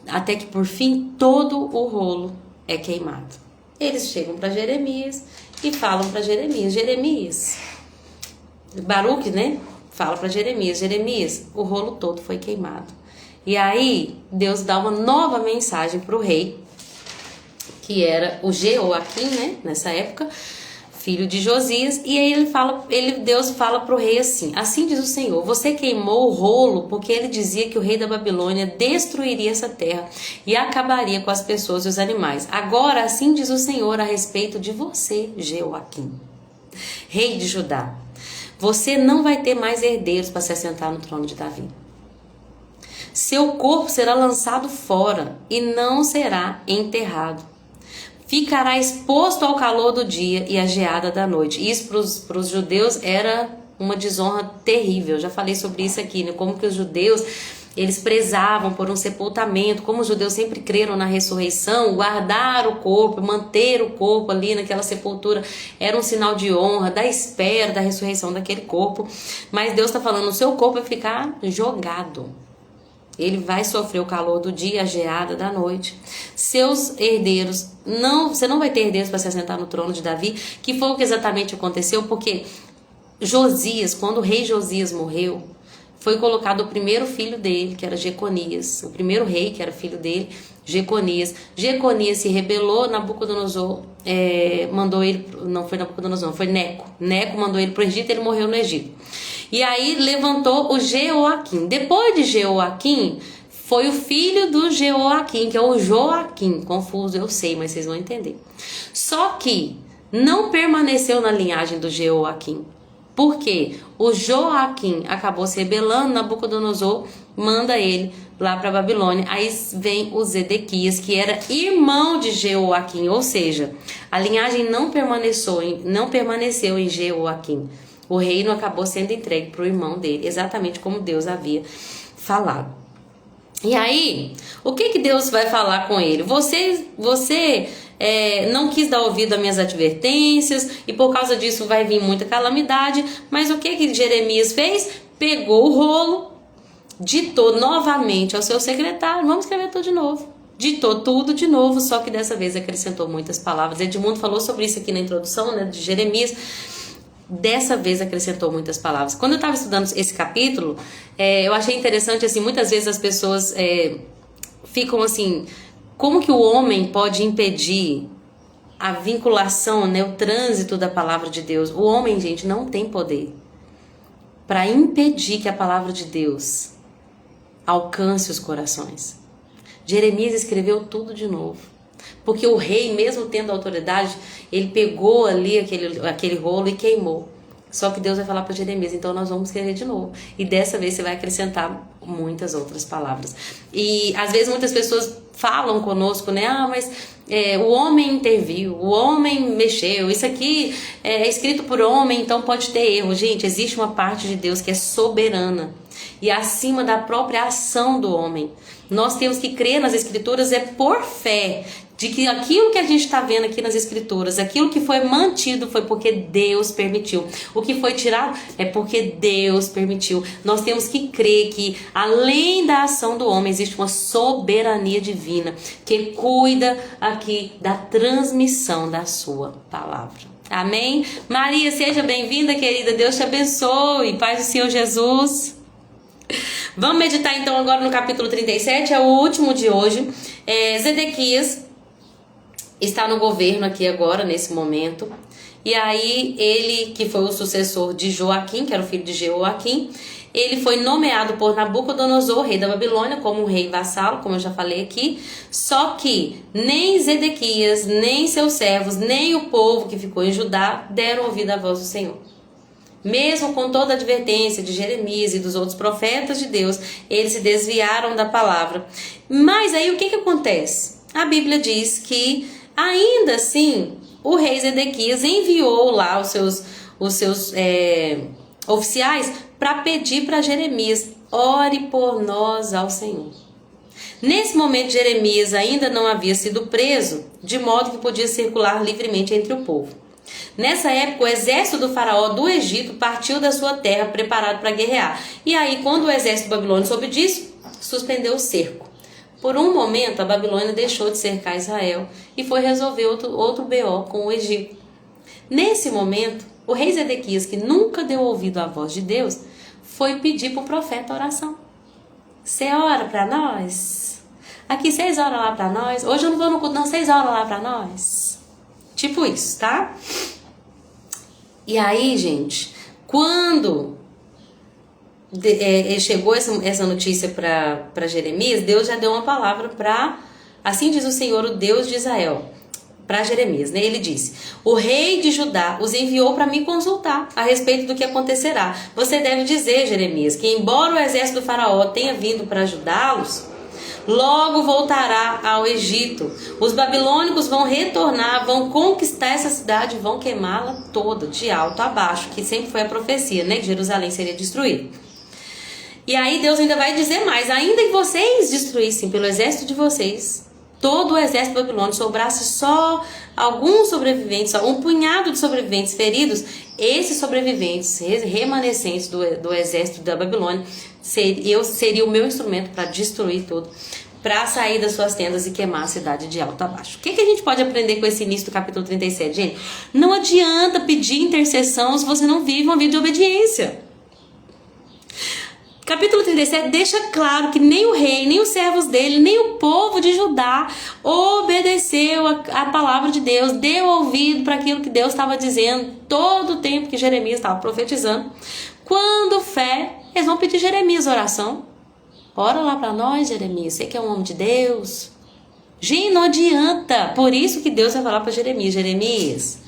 Até que por fim todo o rolo é queimado. Eles chegam para Jeremias e falam para Jeremias, Baruque, né? Fala para Jeremias, o rolo todo foi queimado. E aí Deus dá uma nova mensagem para o rei, que era o Jeoaquim, né? Nessa época, filho de Josias, e aí Deus fala para o rei assim diz o Senhor, você queimou o rolo porque ele dizia que o rei da Babilônia destruiria essa terra e acabaria com as pessoas e os animais. Agora assim diz o Senhor a respeito de você, Jeoaquim, rei de Judá, você não vai ter mais herdeiros para se assentar no trono de Davi. Seu corpo será lançado fora e não será enterrado. Ficará exposto ao calor do dia e à geada da noite. Isso para os judeus era uma desonra terrível. Já falei sobre isso aqui, né? Como que os judeus, eles prezavam por um sepultamento. Como os judeus sempre creram na ressurreição, guardar o corpo, manter o corpo ali naquela sepultura era um sinal de honra, da espera da ressurreição daquele corpo. Mas Deus está falando, o seu corpo vai ficar jogado. Ele vai sofrer o calor do dia, a geada da noite. Seus herdeiros, você não vai ter herdeiros para se assentar no trono de Davi, que foi o que exatamente aconteceu, porque Josias, quando o rei Josias morreu, foi colocado o primeiro filho dele, que era Jeconias, o primeiro rei, que era filho dele, Jeconias. Jeconias se rebelou, Nabucodonosor mandou ele, não foi Nabucodonosor, não, foi Neco. Neco mandou ele para o Egito, ele morreu no Egito. E aí levantou o Jeoaquim. Depois de Jeoaquim, foi o filho do Jeoaquim, que é o Joaquim. Confuso, eu sei, mas vocês vão entender. Só que não permaneceu na linhagem do Jeoaquim. Por quê? O Joaquim acabou se rebelando, Nabucodonosor manda ele lá para a Babilônia. Aí vem o Zedequias, que era irmão de Jeoaquim, ou seja, a linhagem não permaneceu em Jeoaquim. O reino acabou sendo entregue para o irmão dele, exatamente como Deus havia falado. E aí, o que Deus vai falar com ele? Você não quis dar ouvido às minhas advertências e por causa disso vai vir muita calamidade. Mas o que Jeremias fez? Pegou o rolo, ditou novamente ao seu secretário, vamos escrever tudo de novo. Ditou tudo de novo, só que dessa vez acrescentou muitas palavras. Edmundo falou sobre isso aqui na introdução, né, de Jeremias. Dessa vez acrescentou muitas palavras. Quando eu estava estudando esse capítulo, eu achei interessante, assim, muitas vezes as pessoas ficam assim, como que o homem pode impedir a vinculação, né, o trânsito da palavra de Deus? O homem, gente, não tem poder para impedir que a palavra de Deus alcance os corações. Jeremias escreveu tudo de novo. Porque o rei, mesmo tendo autoridade, ele pegou ali aquele rolo e queimou. Só que Deus vai falar para Jeremias, então nós vamos escrever de novo. E dessa vez você vai acrescentar muitas outras palavras. E às vezes muitas pessoas falam conosco, né? Mas o homem interviu, o homem mexeu, isso aqui é escrito por homem, então pode ter erro. Gente, existe uma parte de Deus que é soberana e acima da própria ação do homem. Nós temos que crer nas escrituras por fé, de que aquilo que a gente está vendo aqui nas escrituras, aquilo que foi mantido foi porque Deus permitiu. O que foi tirado é porque Deus permitiu. Nós temos que crer que além da ação do homem existe uma soberania divina que cuida aqui da transmissão da sua palavra. Amém? Maria, seja bem-vinda, querida. Deus te abençoe. Paz do Senhor Jesus. Vamos meditar então agora no capítulo 37, é o último de hoje. Zedequias está no governo aqui agora, nesse momento. E aí ele, que foi o sucessor de Joaquim, que era o filho de Jeoaquim, ele foi nomeado por Nabucodonosor, rei da Babilônia, como um rei vassalo, como eu já falei aqui. Só que nem Zedequias, nem seus servos, nem o povo que ficou em Judá deram ouvido à voz do Senhor. Mesmo com toda a advertência de Jeremias e dos outros profetas de Deus, eles se desviaram da palavra. Mas aí o que acontece? A Bíblia diz que, ainda assim, o rei Zedequias enviou lá os seus oficiais para pedir para Jeremias: ore por nós ao Senhor. Nesse momento, Jeremias ainda não havia sido preso, de modo que podia circular livremente entre o povo. Nessa época, o exército do faraó do Egito partiu da sua terra preparado para guerrear. E aí, quando o exército babilônio soube disso, suspendeu o cerco. Por um momento, a Babilônia deixou de cercar Israel e foi resolver outro BO com o Egito. Nesse momento, o rei Zedequias, que nunca deu ouvido à voz de Deus, foi pedir para o profeta oração. Você ora para nós? Aqui, 6 horas lá para nós. Hoje eu não vou no culto, não, 6 horas lá para nós. Tipo isso, tá? E aí, gente, quando chegou essa notícia para Jeremias, Deus já deu uma palavra para, assim diz o Senhor, o Deus de Israel, para Jeremias, né? Ele disse: o rei de Judá os enviou para me consultar a respeito do que acontecerá. Você deve dizer, Jeremias, que embora o exército do faraó tenha vindo para ajudá-los, logo voltará ao Egito. Os babilônicos vão retornar, vão conquistar essa cidade, vão queimá-la toda, de alto a baixo, que sempre foi a profecia, né? Que Jerusalém seria destruída. E aí Deus ainda vai dizer mais: ainda que vocês destruíssem pelo exército de vocês todo o exército babilônico, sobrasse só alguns sobreviventes, só um punhado de sobreviventes feridos, esses sobreviventes remanescentes do exército da Babilônia, seria o meu instrumento para destruir tudo, para sair das suas tendas e queimar a cidade de alto a baixo. O que a gente pode aprender com esse início do capítulo 37, gente? Não adianta pedir intercessão se você não vive uma vida de obediência. Capítulo 37 deixa claro que nem o rei, nem os servos dele, nem o povo de Judá obedeceu a palavra de Deus, deu ouvido para aquilo que Deus estava dizendo todo o tempo que Jeremias estava profetizando. Quando fé, eles vão pedir Jeremias oração. Ora lá para nós, Jeremias, você que é um homem de Deus. Gente, não adianta. Por isso que Deus vai falar para Jeremias: Jeremias,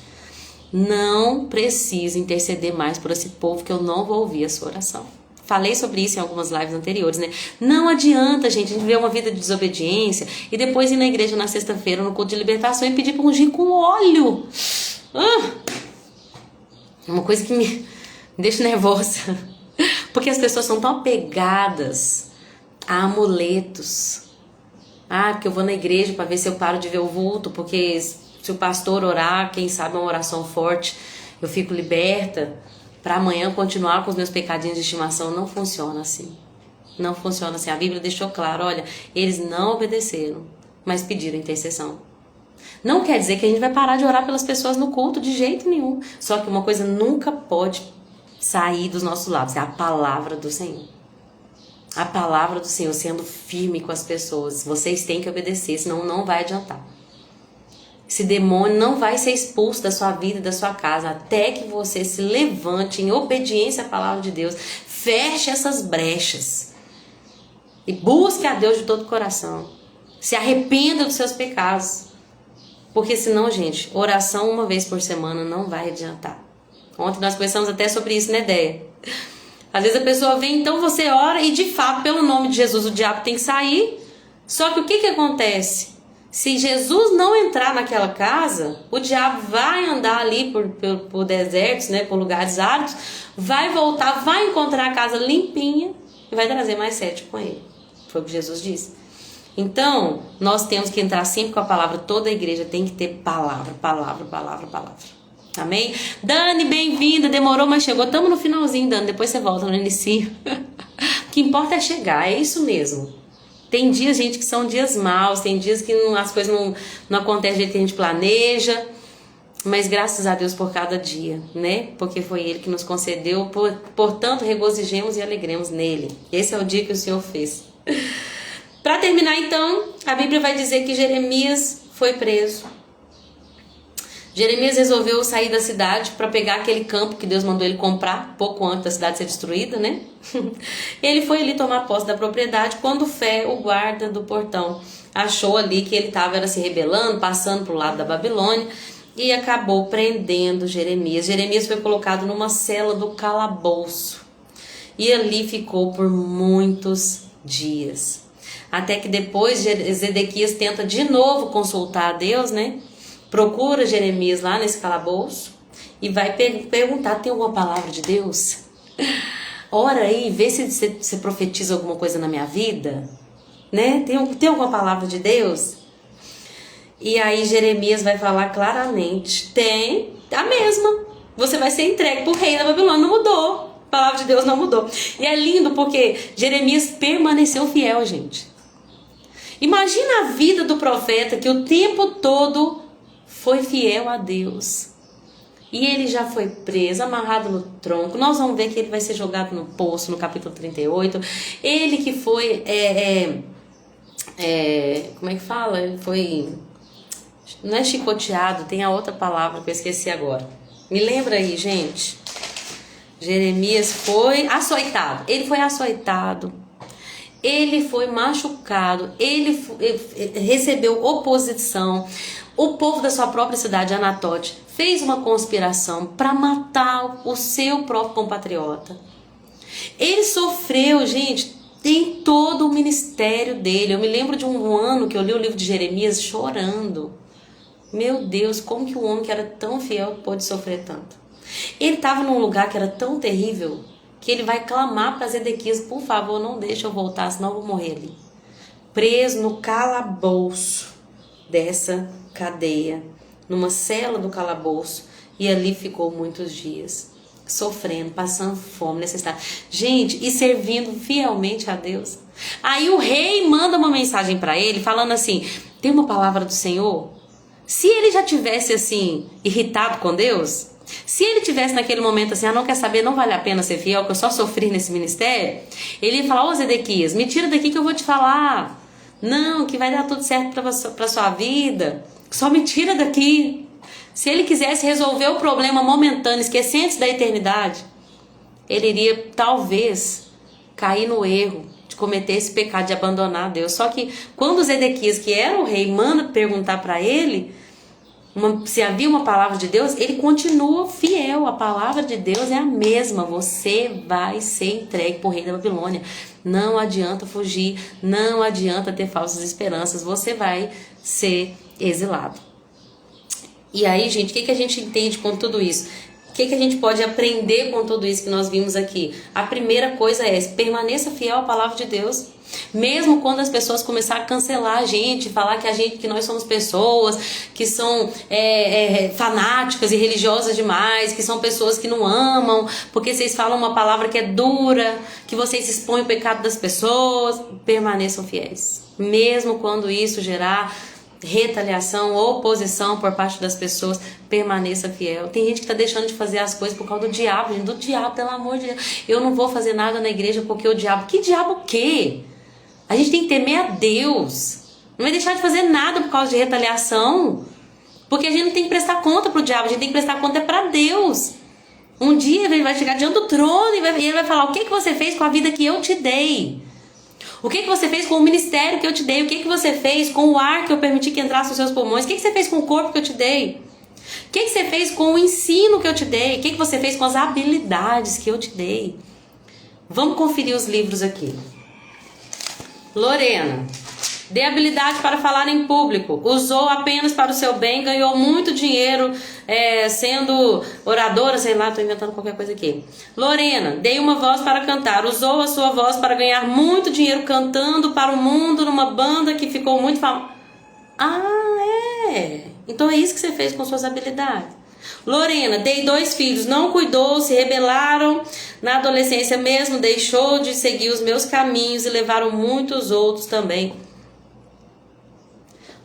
não precisa interceder mais por esse povo, que eu não vou ouvir a sua oração. Falei sobre isso em algumas lives anteriores, né? Não adianta, gente, a gente viver uma vida de desobediência e depois ir na igreja na sexta-feira, no culto de libertação, e pedir para ungir com óleo. É uma coisa que me deixa nervosa. Porque as pessoas são tão apegadas a amuletos. Porque eu vou na igreja para ver se eu paro de ver o vulto, porque se o pastor orar, quem sabe uma oração forte, eu fico liberta. Para amanhã continuar com os meus pecadinhos de estimação. Não funciona assim. Não funciona assim. A Bíblia deixou claro: olha, eles não obedeceram, mas pediram intercessão. Não quer dizer que a gente vai parar de orar pelas pessoas no culto, de jeito nenhum. Só que uma coisa nunca pode sair dos nossos lábios: é a palavra do Senhor. A palavra do Senhor, sendo firme com as pessoas. Vocês têm que obedecer, senão não vai adiantar. Esse demônio não vai ser expulso da sua vida e da sua casa até que você se levante em obediência à palavra de Deus. Feche essas brechas e busque a Deus de todo o coração. Se arrependa dos seus pecados. Porque senão, gente, oração uma vez por semana não vai adiantar. Ontem nós conversamos até sobre isso, né, Déia? Às vezes a pessoa vem, então você ora e de fato, pelo nome de Jesus, o diabo tem que sair. Só que o que acontece? Se Jesus não entrar naquela casa, o diabo vai andar ali por desertos, né, por lugares áridos, vai voltar, vai encontrar a casa limpinha e vai trazer mais 7 com ele. Foi o que Jesus disse. Então, nós temos que entrar sempre com a palavra. Toda a igreja tem que ter palavra. Amém? Dani, bem-vinda. Demorou, mas chegou. Estamos no finalzinho, Dani. Depois você volta no início. O que importa é chegar, é isso mesmo. Tem dias, gente, que são dias maus, tem dias que as coisas não acontecem do jeito que a gente planeja. Mas graças a Deus por cada dia, né? Porque foi Ele que nos concedeu, portanto regozijemos e alegremos nele. Esse é o dia que o Senhor fez. Para terminar então, a Bíblia vai dizer que Jeremias foi preso. Jeremias resolveu sair da cidade para pegar aquele campo que Deus mandou ele comprar, pouco antes da cidade ser destruída, né? Ele foi ali tomar posse da propriedade, quando o guarda do portão, achou ali que ele estava se rebelando, passando para o lado da Babilônia, e acabou prendendo Jeremias. Jeremias foi colocado numa cela do calabouço, e ali ficou por muitos dias. Até que depois Zedequias tenta de novo consultar a Deus, né? Procura Jeremias lá nesse calabouço e vai perguntar: tem alguma palavra de Deus? Ora aí, vê se você profetiza alguma coisa na minha vida, né? Tem alguma palavra de Deus? E aí Jeremias vai falar claramente: tem a mesma. Você vai ser entregue para o rei da Babilônia. Não mudou. A palavra de Deus não mudou. E é lindo porque Jeremias permaneceu fiel, gente. Imagina a vida do profeta que o tempo todo foi fiel a Deus. E ele já foi preso, amarrado no tronco. Nós vamos ver que ele vai ser jogado no poço no capítulo 38. Ele que foi... como é que fala? Ele foi... Não é chicoteado, tem a outra palavra que eu esqueci agora. Me lembra aí, gente. Jeremias foi açoitado. Ele foi açoitado. Ele foi machucado. Ele recebeu oposição. O povo da sua própria cidade, Anatote, fez uma conspiração para matar o seu próprio compatriota. Ele sofreu, gente, em todo o ministério dele. Eu me lembro de um ano que eu li o livro de Jeremias chorando. Meu Deus, como que o homem que era tão fiel pôde sofrer tanto? Ele estava num lugar que era tão terrível que ele vai clamar para Zedequias: por favor, não deixe eu voltar, senão eu vou morrer ali. Preso no calabouço dessa cadeia, numa cela do calabouço, e ali ficou muitos dias, sofrendo, passando fome, necessidade. Gente, e servindo fielmente a Deus. Aí o rei manda uma mensagem para ele, falando assim: tem uma palavra do Senhor? Se ele já tivesse assim, irritado com Deus, se ele tivesse naquele momento assim: não quer saber, não vale a pena ser fiel, que eu só sofri nesse ministério, ele ia falar: ô Zedequias, me tira daqui que eu vou te falar. Não, que vai dar tudo certo para sua vida. Só me tira daqui. Se ele quisesse resolver o problema momentâneo, esquecendo-se da eternidade, ele iria talvez cair no erro de cometer esse pecado de abandonar Deus. Só que quando Zedequias, que era o rei, manda perguntar para ele se havia uma palavra de Deus, ele continua fiel. A palavra de Deus é a mesma: você vai ser entregue para o rei da Babilônia. Não adianta fugir, não adianta ter falsas esperanças, você vai ser exilado. E aí, gente, o que a gente entende com tudo isso? O que a gente pode aprender com tudo isso que nós vimos aqui? A primeira coisa é: permaneça fiel à palavra de Deus. Mesmo quando as pessoas começarem a cancelar a gente, falar que nós somos pessoas que são fanáticas e religiosas demais, que são pessoas que não amam, porque vocês falam uma palavra que é dura, que vocês expõem o pecado das pessoas, permaneçam fiéis. Mesmo quando isso gerar retaliação ou oposição por parte das pessoas, permaneça fiel. Tem gente que está deixando de fazer as coisas por causa do diabo, gente. Do diabo, pelo amor de Deus. Eu não vou fazer nada na igreja porque o diabo... Que diabo o quê? A gente tem que temer a Deus. Não vai deixar de fazer nada por causa de retaliação. Porque a gente não tem que prestar conta pro diabo, a gente tem que prestar conta para Deus. Um dia ele vai chegar diante do trono e ele vai falar: o que você fez com a vida que eu te dei? O que você fez com o ministério que eu te dei? O que você fez com o ar que eu permiti que entrasse nos seus pulmões? O que você fez com o corpo que eu te dei? O que você fez com o ensino que eu te dei? O que você fez com as habilidades que eu te dei? Vamos conferir os livros aqui. Lorena: dê habilidade para falar em público, usou apenas para o seu bem, ganhou muito dinheiro sendo oradora, sei lá, estou inventando qualquer coisa aqui. Lorena: dei uma voz para cantar, usou a sua voz para ganhar muito dinheiro cantando para o mundo numa banda que ficou muito famosa. Então é isso que você fez com suas habilidades. Lorena: dei 2 filhos, não cuidou, se rebelaram na adolescência mesmo, deixou de seguir os meus caminhos e levaram muitos outros também.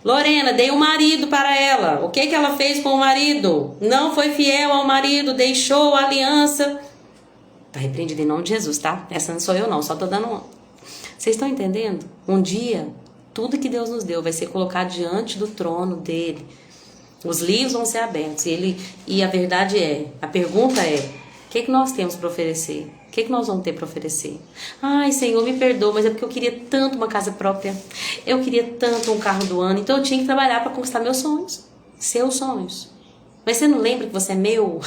Lorena, dei um marido para ela. O que que ela fez com o marido? Não foi fiel ao marido, deixou a aliança. Tá repreendido em nome de Jesus, tá? Essa não sou eu não, só tô dando um. Vocês estão entendendo? Um dia, tudo que Deus nos deu vai ser colocado diante do trono dele. Os livros vão ser abertos. E a verdade a pergunta o que nós temos para oferecer? O que nós vamos ter para oferecer? Ai, Senhor, me perdoa, mas é porque eu queria tanto uma casa própria. Eu queria tanto um carro do ano. Então eu tinha que trabalhar para conquistar meus sonhos. Seus sonhos. Mas você não lembra que você é meu?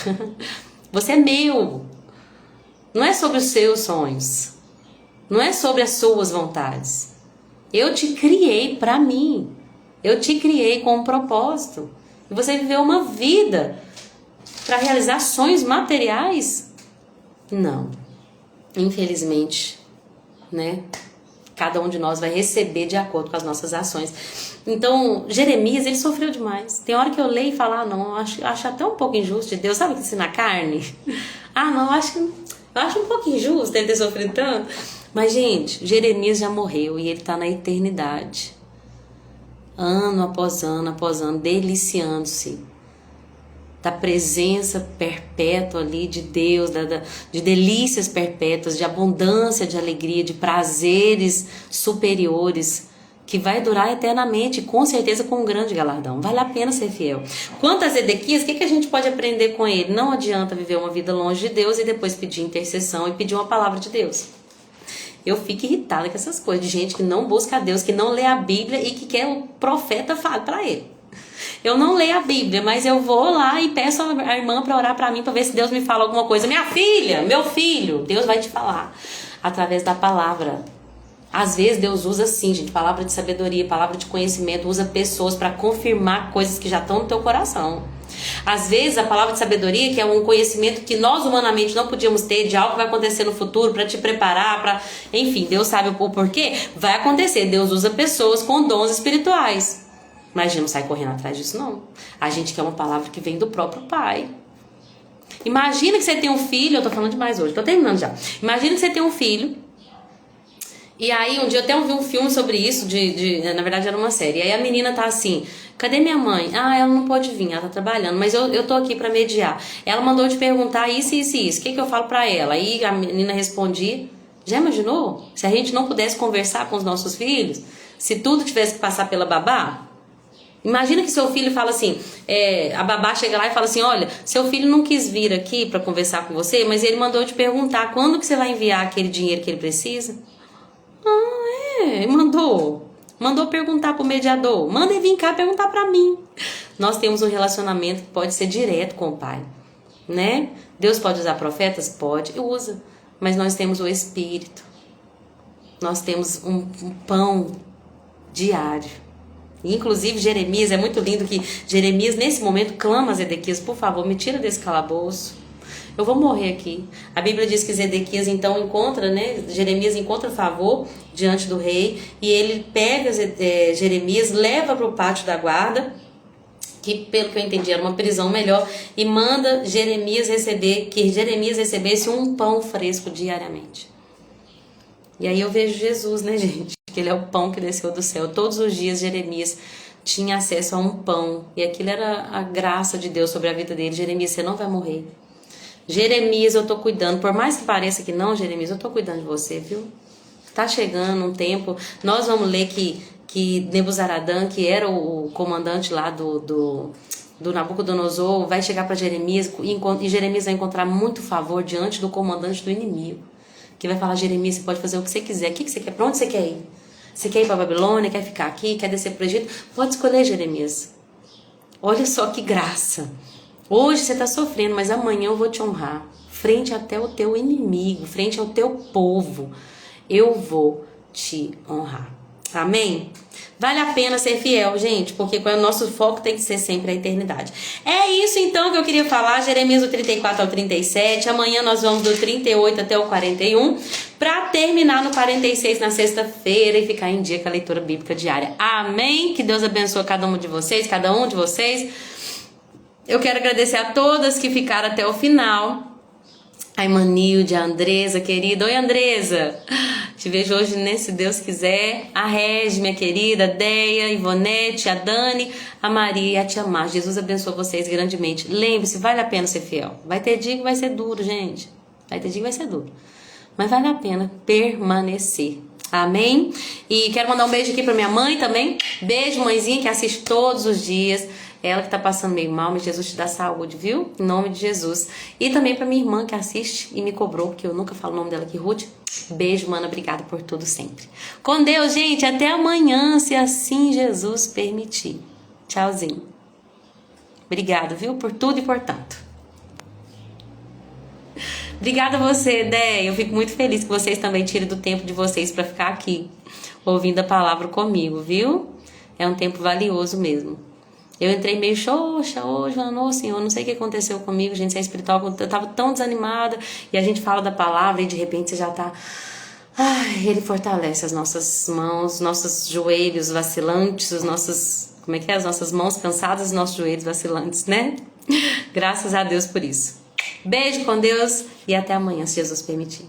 Você é meu. Não é sobre os seus sonhos. Não é sobre as suas vontades. Eu te criei para mim. Eu te criei com um propósito. E você viveu uma vida para realizar sonhos materiais? Não. Infelizmente, né? Cada um de nós vai receber de acordo com as nossas ações. Então, Jeremias, ele sofreu demais. Tem hora que eu leio e falo, não, eu acho até um pouco injusto de Deus. Sabe que isso na carne? Não, eu acho um pouco injusto ele ter sofrido tanto. Mas, gente, Jeremias já morreu e ele está na eternidade. Ano após ano, deliciando-se da presença perpétua ali de Deus, de delícias perpétuas, de abundância, de alegria, de prazeres superiores, que vai durar eternamente, com certeza com um grande galardão. Vale a pena ser fiel. Quanto a Zedequias, o que a gente pode aprender com ele? Não adianta viver uma vida longe de Deus e depois pedir intercessão e pedir uma palavra de Deus. Eu fico irritada com essas coisas, de gente que não busca a Deus, que não lê a Bíblia e que quer o profeta fale para ele. Eu não leio a Bíblia, mas eu vou lá e peço a irmã para orar para mim, para ver se Deus me fala alguma coisa. Minha filha, meu filho, Deus vai te falar através da palavra. Às vezes Deus usa sim, gente, palavra de sabedoria, palavra de conhecimento, usa pessoas para confirmar coisas que já estão no teu coração. Às vezes a palavra de sabedoria, que é um conhecimento que nós humanamente não podíamos ter, de algo que vai acontecer no futuro, para te preparar, para, enfim, Deus sabe o porquê, vai acontecer. Deus usa pessoas com dons espirituais. Mas a gente não sai correndo atrás disso, não. A gente quer uma palavra que vem do próprio Pai. Imagina que você tem um filho, eu tô falando demais hoje, tô terminando já. Imagina que você tem um filho, e aí um dia eu até ouvi um filme sobre isso, na verdade era uma série. E aí a menina tá assim, cadê minha mãe? Ela não pode vir, ela tá trabalhando, mas eu tô aqui pra mediar. Ela mandou te perguntar isso, isso e isso, o que eu falo pra ela? Aí a menina respondia, já imaginou? Se a gente não pudesse conversar com os nossos filhos, se tudo tivesse que passar pela babá? Imagina que seu filho fala assim, a babá chega lá e fala assim, olha, seu filho não quis vir aqui para conversar com você, mas ele mandou te perguntar quando que você vai enviar aquele dinheiro que ele precisa. Mandou perguntar pro mediador, manda ele vir cá perguntar para mim. Nós temos um relacionamento que pode ser direto com o Pai, né? Deus pode usar profetas? Pode, usa, mas nós temos o Espírito, nós temos um pão diário. Inclusive Jeremias, é muito lindo que Jeremias nesse momento clama a Zedequias, por favor, me tira desse calabouço, eu vou morrer aqui. A Bíblia diz que Zedequias então encontra, né, Jeremias encontra favor diante do rei, e ele pega Jeremias, leva para o pátio da guarda, que pelo que eu entendi era uma prisão melhor, e manda Jeremias recebesse um pão fresco diariamente. E aí eu vejo Jesus, né, gente? Que ele é o pão que desceu do céu. Todos os dias Jeremias tinha acesso a um pão. E aquilo era a graça de Deus sobre a vida dele. Jeremias, você não vai morrer. Jeremias, eu tô cuidando. Por mais que pareça que não, Jeremias, eu tô cuidando de você, viu? Tá chegando um tempo. Nós vamos ler que Nebuzaradã, que era o comandante lá do Nabucodonosor, vai chegar para Jeremias e Jeremias vai encontrar muito favor diante do comandante do inimigo. Que vai falar, Jeremias, você pode fazer o que você quiser. O que você quer? Pra onde você quer ir? Você quer ir para a Babilônia? Quer ficar aqui? Quer descer para o Egito? Pode escolher, Jeremias. Olha só que graça. Hoje você está sofrendo, mas amanhã eu vou te honrar. Frente até o teu inimigo, frente ao teu povo, eu vou te honrar. Amém? Vale a pena ser fiel, gente, porque o nosso foco tem que ser sempre a eternidade. É isso então que eu queria falar, Jeremias do 34 ao 37, amanhã nós vamos do 38 até o 41, para terminar no 46 na sexta-feira e ficar em dia com a leitura bíblica diária. Amém? Que Deus abençoe cada um de vocês, Eu quero agradecer a todas que ficaram até o final. A Imanilde, a Andresa, querida. Oi, Andresa. Te vejo hoje, né, se Deus quiser. A Regi, minha querida, a Deia, a Ivonete, a Dani, a Maria e a Tia Mar. Jesus abençoe vocês grandemente. Lembre-se, vale a pena ser fiel. Vai ter dia que vai ser duro, gente. Vai ter dia que vai ser duro. Mas vale a pena permanecer. Amém? E quero mandar um beijo aqui pra minha mãe também. Beijo, mãezinha, que assiste todos os dias. Ela que tá passando meio mal, mas Jesus te dá saúde, viu? Em nome de Jesus. E também pra minha irmã que assiste e me cobrou, porque eu nunca falo o nome dela aqui, Ruth. Beijo, mana. Obrigada por tudo sempre. Com Deus, gente. Até amanhã, se assim Jesus permitir. Tchauzinho. Obrigada, viu? Por tudo e por tanto. Obrigada a você, Dé. Eu fico muito feliz que vocês também tirem do tempo de vocês pra ficar aqui, ouvindo a palavra comigo, viu? É um tempo valioso mesmo. Eu entrei meio xoxa hoje, falando, ô Senhor, não sei o que aconteceu comigo, gente, se é espiritual, eu tava tão desanimada, e a gente fala da palavra e de repente você já tá... Ai, Ele fortalece as nossas mãos, nossos joelhos vacilantes, os nossos... Como é que é? As nossas mãos cansadas, os nossos joelhos vacilantes, né? Graças a Deus por isso. Beijo com Deus e até amanhã, se Jesus permitir.